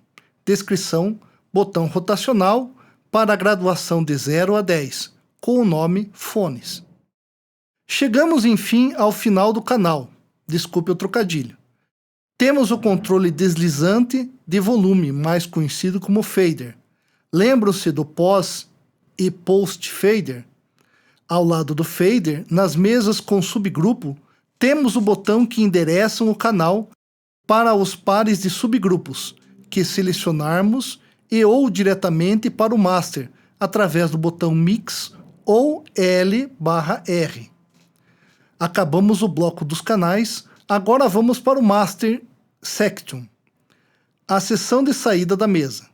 Descrição: botão rotacional para a graduação de 0 a 10, com o nome fones. Chegamos, enfim, ao final do canal. Desculpe o trocadilho. Temos o controle deslizante de volume, mais conhecido como fader. Lembram-se do pós e post fader? Ao lado do fader, nas mesas com subgrupo, temos o botão que endereçam o canal para os pares de subgrupos, que selecionarmos e ou diretamente para o master, através do botão Mix ou L/R. Acabamos o bloco dos canais, agora vamos para o Master Section, a seção de saída da mesa.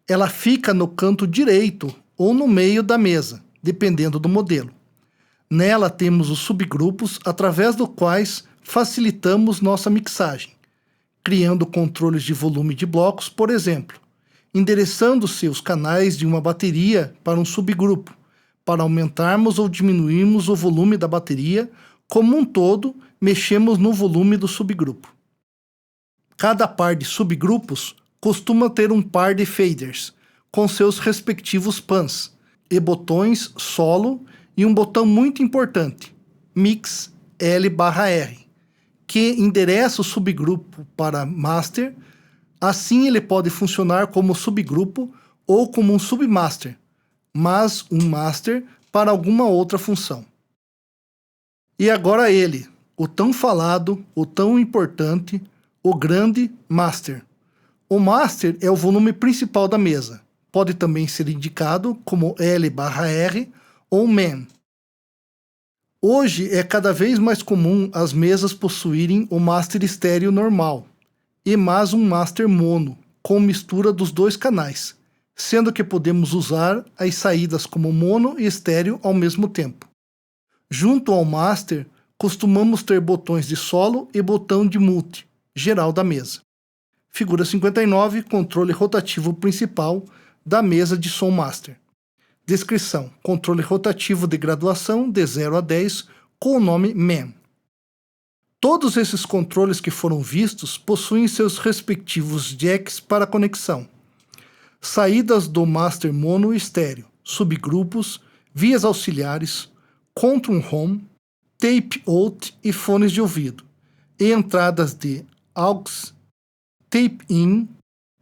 Ela fica no canto direito ou no meio da mesa, dependendo do modelo. Nela temos os subgrupos através dos quais facilitamos nossa mixagem, criando controles de volume de blocos, por exemplo, endereçando-se os canais de uma bateria para um subgrupo, para aumentarmos ou diminuirmos o volume da bateria. Como um todo, mexemos no volume do subgrupo. Cada par de subgrupos costuma ter um par de faders, com seus respectivos pans, e botões solo e um botão muito importante, Mix L/R, que endereça o subgrupo para master. Assim ele pode funcionar como subgrupo ou como um submaster, mas um master para alguma outra função. E agora ele, o tão falado, o tão importante, o grande master. O master é o volume principal da mesa. Pode também ser indicado como L/R ou MAN. Hoje é cada vez mais comum as mesas possuírem o master estéreo normal e mais um master mono, com mistura dos dois canais, sendo que podemos usar as saídas como mono e estéreo ao mesmo tempo. Junto ao master, costumamos ter botões de solo e botão de mute, geral da mesa. Figura 59, controle rotativo principal da mesa de som master. Descrição: controle rotativo de graduação de 0 a 10 com o nome MAN. Todos esses controles que foram vistos possuem seus respectivos jacks para conexão, saídas do master mono e estéreo, subgrupos, vias auxiliares, control home, tape out e fones de ouvido, e entradas de aux, tape in,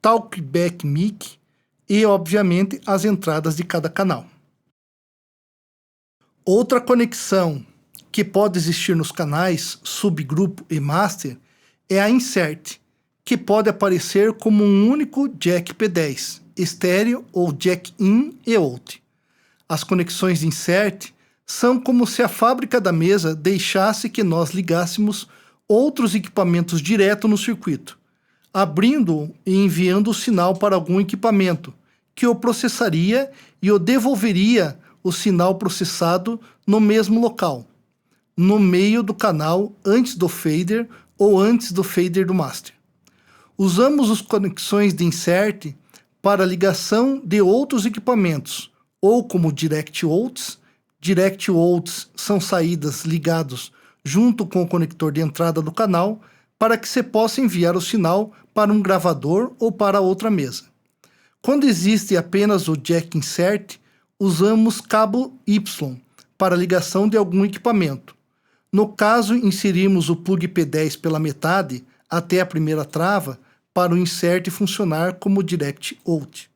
talkback mic e, obviamente, as entradas de cada canal. Outra conexão que pode existir nos canais subgrupo e master é a insert, que pode aparecer como um único jack P10, estéreo ou jack in e out. As conexões de insert são como se a fábrica da mesa deixasse que nós ligássemos outros equipamentos direto no circuito, abrindo e enviando o sinal para algum equipamento, que o processaria e o devolveria o sinal processado no mesmo local, no meio do canal antes do fader ou antes do fader do master. Usamos as conexões de insert para ligação de outros equipamentos, ou como direct outs. Direct outs são saídas ligados junto com o conector de entrada do canal para que se possa enviar o sinal para um gravador ou para outra mesa. Quando existe apenas o jack insert, usamos cabo Y para ligação de algum equipamento. No caso, inserimos o plug P10 pela metade até a primeira trava para o insert funcionar como direct out.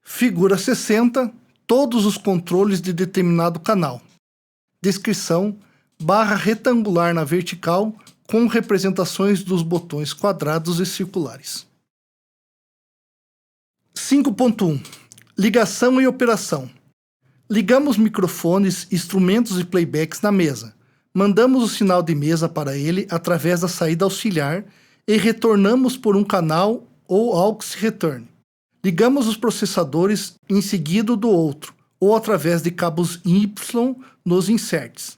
Figura 60. Todos os controles de determinado canal. Descrição: barra retangular na vertical com representações dos botões quadrados e circulares. 5.1 Ligação e operação. Ligamos microfones, instrumentos e playbacks na mesa. Mandamos o sinal de mesa para ele através da saída auxiliar e retornamos por um canal ou aux return. Ligamos os processadores em seguida do outro, ou através de cabos Y nos inserts.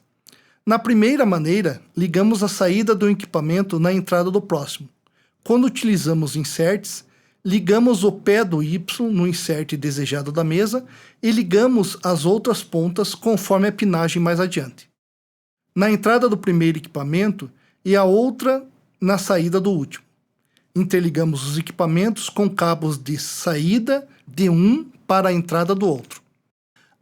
Na primeira maneira, ligamos a saída do equipamento na entrada do próximo. Quando utilizamos inserts, ligamos o pé do Y no insert desejado da mesa e ligamos as outras pontas conforme a pinagem mais adiante. Na entrada do primeiro equipamento e a outra na saída do último. Interligamos os equipamentos com cabos de saída de um para a entrada do outro.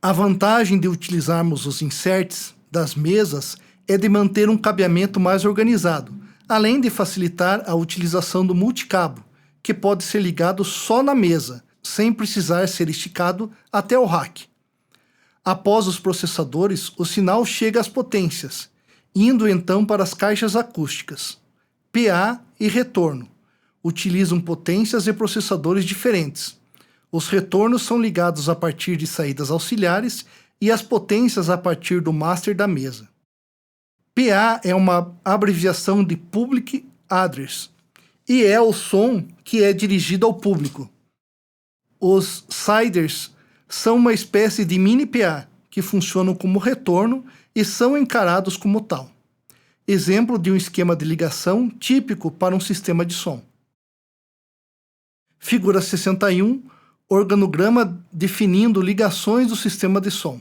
A vantagem de utilizarmos os inserts das mesas é de manter um cabeamento mais organizado, além de facilitar a utilização do multicabo, que pode ser ligado só na mesa, sem precisar ser esticado até o rack. Após os processadores, o sinal chega às potências, indo então para as caixas acústicas. PA e retorno. Utilizam potências e processadores diferentes. Os retornos são ligados a partir de saídas auxiliares e as potências a partir do master da mesa. PA é uma abreviação de Public Address e é o som que é dirigido ao público. Os siders são uma espécie de mini PA que funcionam como retorno e são encarados como tal. Exemplo de um esquema de ligação típico para um sistema de som. Figura 61. Organograma definindo ligações do sistema de som.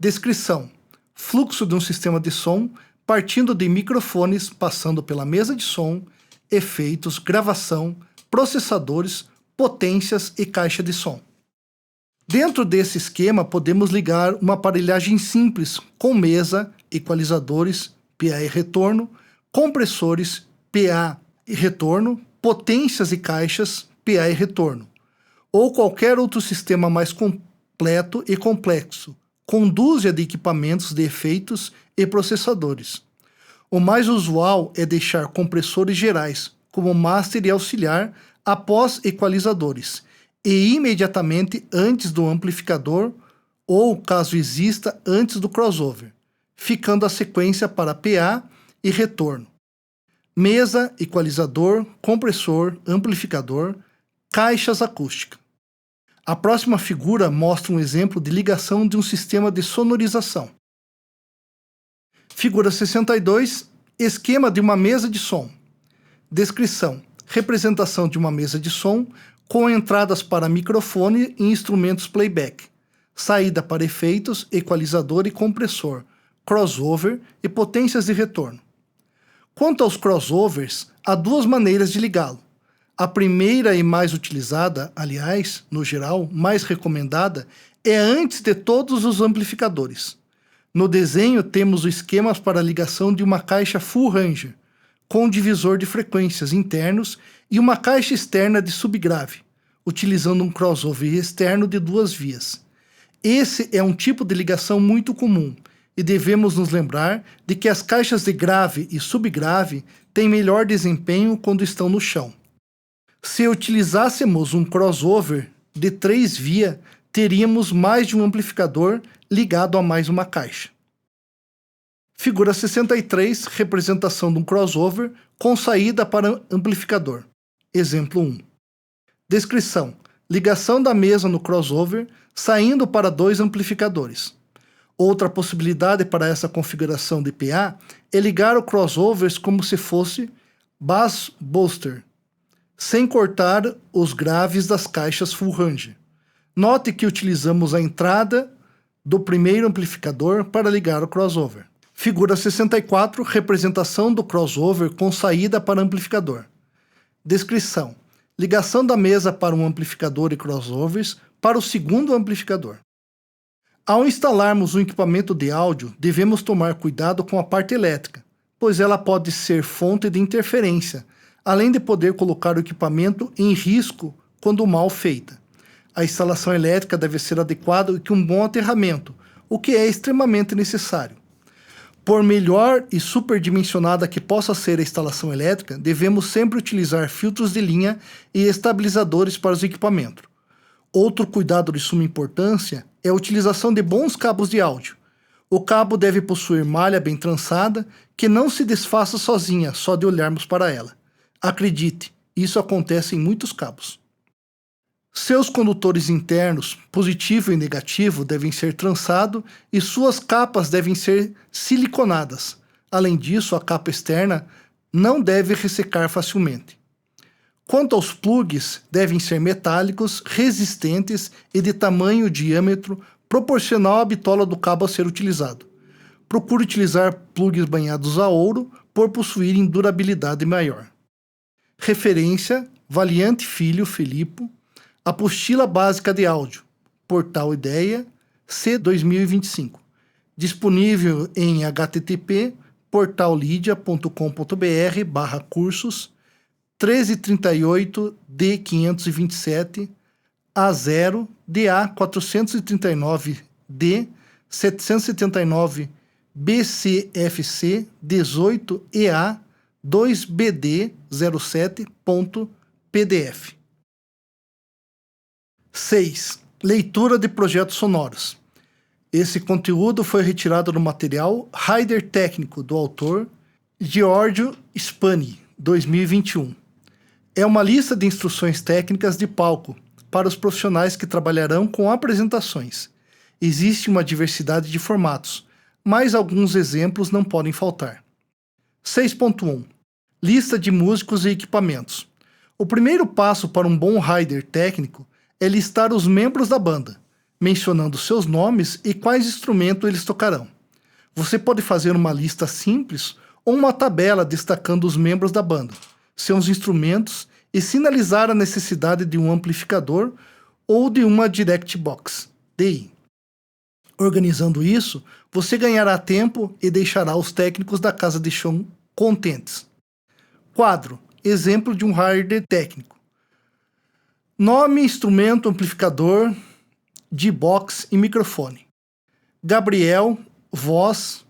Descrição: fluxo de um sistema de som partindo de microfones, passando pela mesa de som, efeitos, gravação, processadores, potências e caixa de som. Dentro desse esquema, podemos ligar uma aparelhagem simples com mesa, equalizadores, PA e retorno, compressores, PA e retorno, potências e caixas, PA e retorno, ou qualquer outro sistema mais completo e complexo, com dúzia de equipamentos de efeitos e processadores. O mais usual é deixar compressores gerais, como master e auxiliar, após equalizadores, e imediatamente antes do amplificador, ou, caso exista, antes do crossover, ficando a sequência para PA e retorno. Mesa, equalizador, compressor, amplificador, caixas acústicas. A próxima figura mostra um exemplo de ligação de um sistema de sonorização. Figura 62. Esquema de uma mesa de som. Descrição: representação de uma mesa de som com entradas para microfone e instrumentos playback, saída para efeitos, equalizador e compressor, crossover e potências de retorno. Quanto aos crossovers, há duas maneiras de ligá-lo. A primeira e mais utilizada, aliás, no geral, mais recomendada, é antes de todos os amplificadores. No desenho temos o esquema para a ligação de uma caixa full ranger, com um divisor de frequências internos e uma caixa externa de subgrave, utilizando um crossover externo de 2 vias. Esse é um tipo de ligação muito comum, e devemos nos lembrar de que as caixas de grave e subgrave têm melhor desempenho quando estão no chão. Se utilizássemos um crossover de 3 vias, teríamos mais de um amplificador ligado a mais uma caixa. Figura 63, representação de um crossover com saída para amplificador. Exemplo 1. Descrição: ligação da mesa no crossover, saindo para 2 amplificadores. Outra possibilidade para essa configuração de PA é ligar o crossovers como se fosse bass booster, sem cortar os graves das caixas full range. Note que utilizamos a entrada do primeiro amplificador para ligar o crossover. Figura 64, representação do crossover com saída para amplificador. Descrição: ligação da mesa para um amplificador e crossovers para o segundo amplificador. Ao instalarmos um equipamento de áudio, devemos tomar cuidado com a parte elétrica, pois ela pode ser fonte de interferência, além de poder colocar o equipamento em risco quando mal feita. A instalação elétrica deve ser adequada e com um bom aterramento, o que é extremamente necessário. Por melhor e superdimensionada que possa ser a instalação elétrica, devemos sempre utilizar filtros de linha e estabilizadores para os equipamentos. Outro cuidado de suma importância é a utilização de bons cabos de áudio. O cabo deve possuir malha bem trançada, que não se desfaça sozinha só de olharmos para ela. Acredite, isso acontece em muitos cabos. Seus condutores internos, positivo e negativo, devem ser trançados e suas capas devem ser siliconadas. Além disso, a capa externa não deve ressecar facilmente. Quanto aos plugs, devem ser metálicos, resistentes e de tamanho e diâmetro proporcional à bitola do cabo a ser utilizado. Procure utilizar plugs banhados a ouro por possuírem durabilidade maior. Referência: Valiante Filho Filipo, Apostila Básica de Áudio, Portal Ideia, C 2025. Disponível em http://portallydia.com.br/cursos 1338 D527 A0 DA 439 D 779 BCFC 18 EA 2BD 07.pdf. 6. Leitura de projetos sonoros. Esse conteúdo foi retirado do material Rider Técnico do autor Giorgio Spani, 2021. É uma lista de instruções técnicas de palco para os profissionais que trabalharão com apresentações. Existe uma diversidade de formatos, mas alguns exemplos não podem faltar. 6.1. Lista de músicos e equipamentos. O primeiro passo para um bom rider técnico é listar os membros da banda, mencionando seus nomes e quais instrumentos eles tocarão. Você pode fazer uma lista simples ou uma tabela destacando os membros da banda, seus instrumentos e sinalizar a necessidade de um amplificador ou de uma Direct Box, DI. Organizando isso, você ganhará tempo e deixará os técnicos da casa de show contentes. Quadro: exemplo de um rider técnico. Nome, instrumento, amplificador, D-Box e microfone. Gabriel, voz,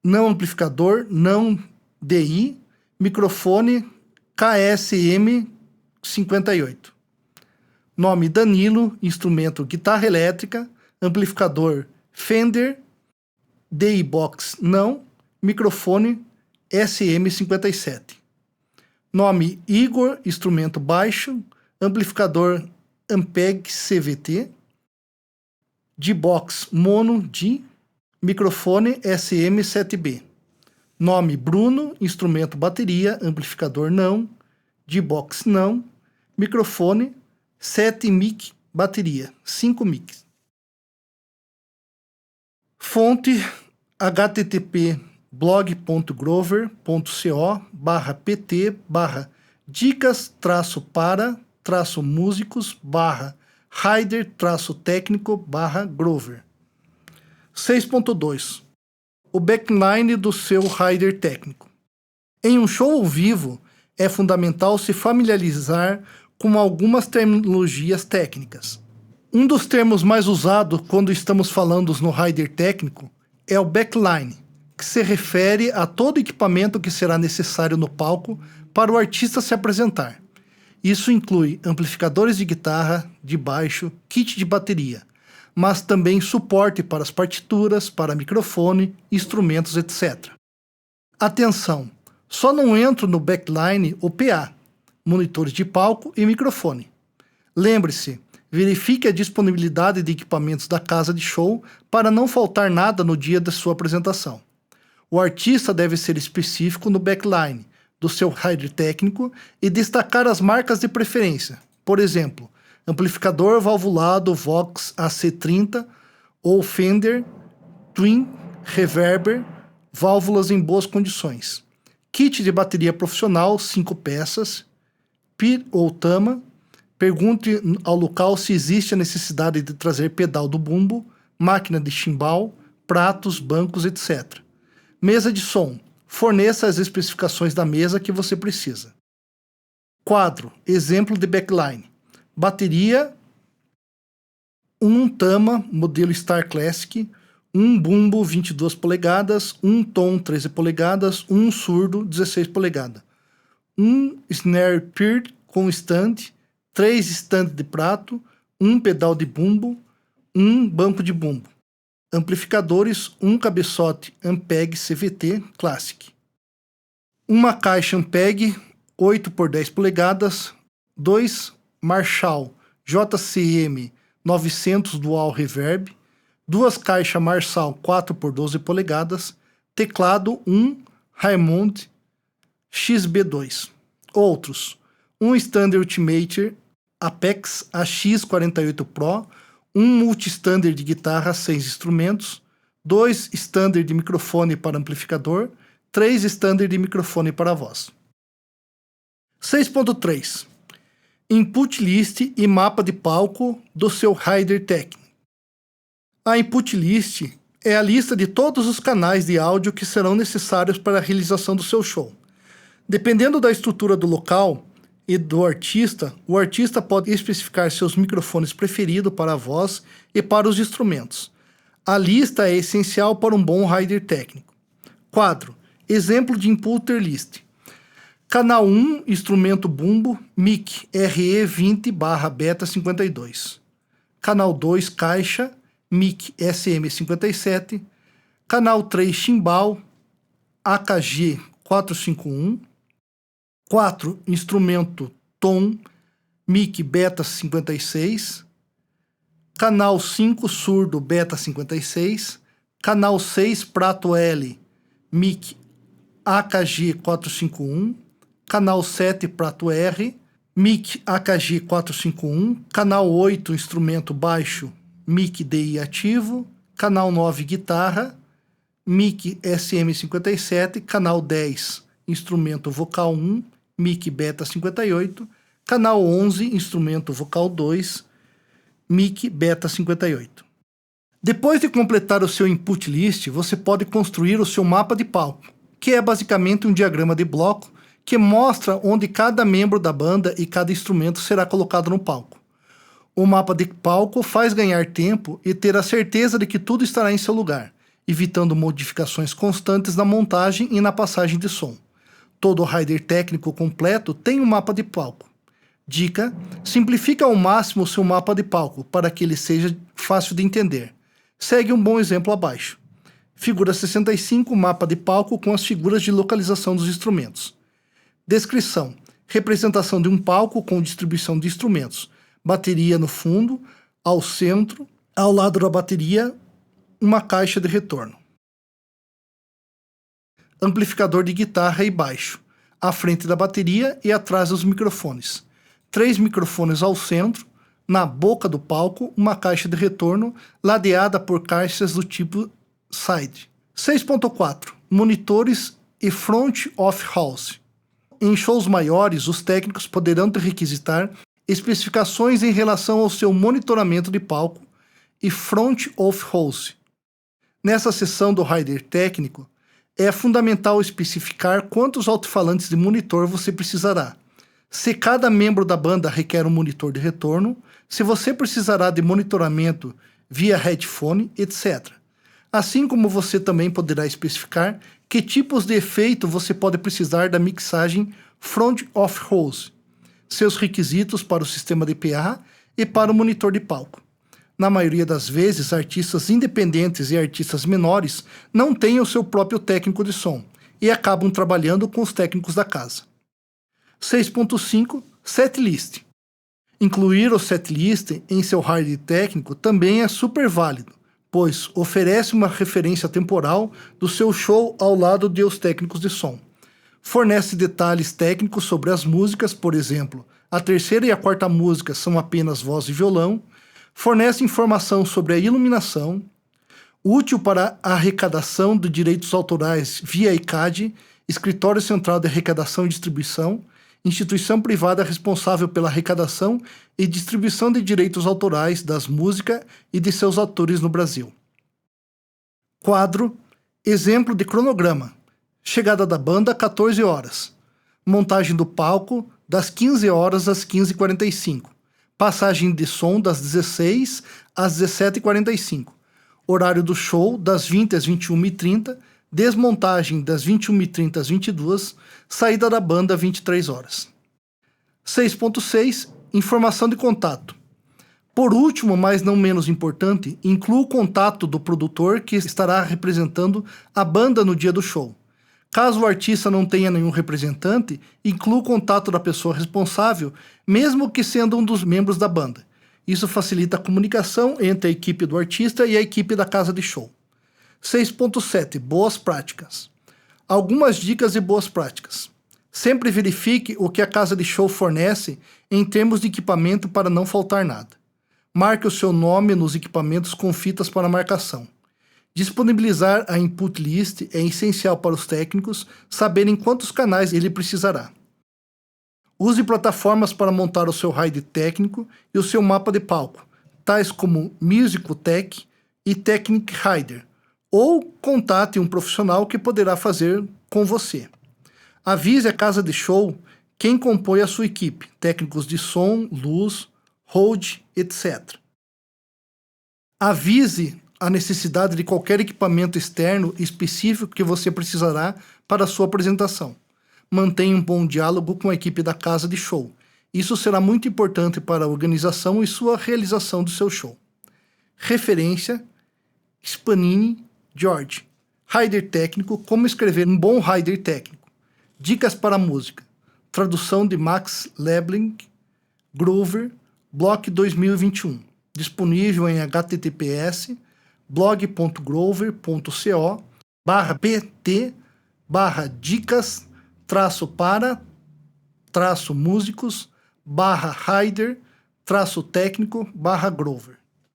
não amplificador, não DI, microfone KSM 58. Nome: Danilo, instrumento guitarra elétrica, amplificador Fender, DI Box não, microfone SM 57. Nome: Igor, instrumento baixo, amplificador Ampeg CVT, D-Box mono D, microfone SM7B. Nome: Bruno, instrumento bateria, amplificador não, D-Box não, microfone 7 mic, bateria 5 mics. Fonte: http://dicas-para-músicos/rider-técnico/Grover. 6.2. O backline do seu rider técnico. Em um show ao vivo, é fundamental se familiarizar com algumas terminologias técnicas. Um dos termos mais usados quando estamos falando no rider técnico é o backline, que se refere a todo equipamento que será necessário no palco para o artista se apresentar. Isso inclui amplificadores de guitarra, de baixo, kit de bateria, mas também suporte para as partituras, para microfone, instrumentos, etc. Atenção! Só não entram no backline o PA, monitores de palco e microfone. Lembre-se, verifique a disponibilidade de equipamentos da casa de show para não faltar nada no dia da sua apresentação. O artista deve ser específico no backline do seu rider técnico e destacar as marcas de preferência. Por exemplo, amplificador valvulado Vox AC30 ou Fender Twin Reverber, válvulas em boas condições. Kit de bateria profissional 5 peças, PIR ou Tama. Pergunte ao local se existe a necessidade de trazer pedal do bumbo, máquina de chimbal, pratos, bancos, etc. Mesa de som. Forneça as especificações da mesa que você precisa. Quadro. Exemplo de backline. Bateria, um Tama, modelo Star Classic, um bumbo 22 polegadas, um tom 13 polegadas, um surdo 16 polegadas, um snare peer com stand, 3 stand de prato, um pedal de bumbo, um banco de bumbo. Amplificadores, um cabeçote Ampeg CVT Classic. Uma caixa Ampeg 8 por 10 polegadas, 2 Marshall JCM 900 Dual Reverb, 2 caixas Marshall 4 por 12 polegadas, teclado 1 Hammond XB2. Outros, um Standard Ultimate Apex AX48 Pro, um multi-standard de guitarra 6 instrumentos, 2 standard de microfone para amplificador, 3 standard de microfone para voz. 6.3 Input list e mapa de palco do seu rider técnico. A input list é a lista de todos os canais de áudio que serão necessários para a realização do seu show. Dependendo da estrutura do local e do artista, o artista pode especificar seus microfones preferidos para a voz e para os instrumentos. A lista é essencial para um bom rider técnico. Quadro. Exemplo de inputer list. Canal 1, instrumento bumbo, mic RE20/beta52. Canal 2, caixa, mic SM57. Canal 3, chimbal, AKG 451. 4, instrumento tom, mic beta 56. Canal 5, surdo beta 56. Canal 6, prato L, mic AKG 451. Canal 7, prato R, mic AKG 451. Canal 8, instrumento baixo, mic DI ativo. Canal 9, guitarra, mic SM57. Canal 10, instrumento vocal 1, mic beta 58. Canal 11, instrumento vocal 2, mic beta 58. Depois de completar o seu input list, você pode construir o seu mapa de palco, que é basicamente um diagrama de bloco que mostra onde cada membro da banda e cada instrumento será colocado no palco. O mapa de palco faz ganhar tempo e ter a certeza de que tudo estará em seu lugar, evitando modificações constantes na montagem e na passagem de som. Todo rider técnico completo tem um mapa de palco. Dica: simplifique ao máximo o seu mapa de palco para que ele seja fácil de entender. Segue um bom exemplo abaixo. Figura 65, mapa de palco com as figuras de localização dos instrumentos. Descrição: representação de um palco com distribuição de instrumentos. Bateria no fundo, ao centro, ao lado da bateria, uma caixa de retorno. Amplificador de guitarra e baixo, à frente da bateria e atrás dos microfones. 3 microfones ao centro, na boca do palco, uma caixa de retorno ladeada por caixas do tipo side. 6.4 Monitores e front of house. Em shows maiores, os técnicos poderão requisitar especificações em relação ao seu monitoramento de palco e front of house. Nessa seção do rider técnico, é fundamental especificar quantos alto-falantes de monitor você precisará, se cada membro da banda requer um monitor de retorno, se você precisará de monitoramento via headphone, etc. Assim como você também poderá especificar que tipos de efeito você pode precisar da mixagem front of house, seus requisitos para o sistema de PA e para o monitor de palco. Na maioria das vezes, artistas independentes e artistas menores não têm o seu próprio técnico de som e acabam trabalhando com os técnicos da casa. 6.5 Setlist. Incluir o setlist em seu rider técnico também é super válido, pois oferece uma referência temporal do seu show ao lado de os técnicos de som. Fornece detalhes técnicos sobre as músicas, por exemplo, a terceira e a quarta música são apenas voz e violão. Fornece informação sobre a iluminação, útil para a arrecadação de direitos autorais via ICAD, Escritório Central de Arrecadação e Distribuição, instituição privada responsável pela arrecadação e distribuição de direitos autorais das músicas e de seus autores no Brasil. Quadro, exemplo de cronograma. Chegada da banda, 14 horas. Montagem do palco, das 15 horas às 15h45. Passagem de som, das 16 às 17h45. Horário do show, das 20 às 21h30. Desmontagem, das 21h30 às 22h. Saída da banda, 23 horas. 6.6. Informação de contato. Por último, mas não menos importante, inclua o contato do produtor que estará representando a banda no dia do show. Caso o artista não tenha nenhum representante, inclua o contato da pessoa responsável, mesmo que sendo um dos membros da banda. Isso facilita a comunicação entre a equipe do artista e a equipe da casa de show. 6.7. Boas práticas. Algumas dicas de boas práticas. Sempre verifique o que a casa de show fornece em termos de equipamento para não faltar nada. Marque o seu nome nos equipamentos com fitas para marcação. Disponibilizar a input list é essencial para os técnicos saberem quantos canais ele precisará. Use plataformas para montar o seu RAID técnico e o seu mapa de palco, tais como Musicotech e Technic Rider, ou contate um profissional que poderá fazer com você. Avise a casa de show quem compõe a sua equipe, técnicos de som, luz, hold, etc. Avise a necessidade de qualquer equipamento externo específico que você precisará para a sua apresentação. Mantenha um bom diálogo com a equipe da casa de show. Isso será muito importante para a organização e sua realização do seu show. Referência: Spanini, George. Rider técnico, como escrever um bom rider técnico. Dicas para a música. Tradução de Max Lebling, Groover, Block 2021. Disponível em https://pt/dicas-para-músicos/rider-técnico/Grover.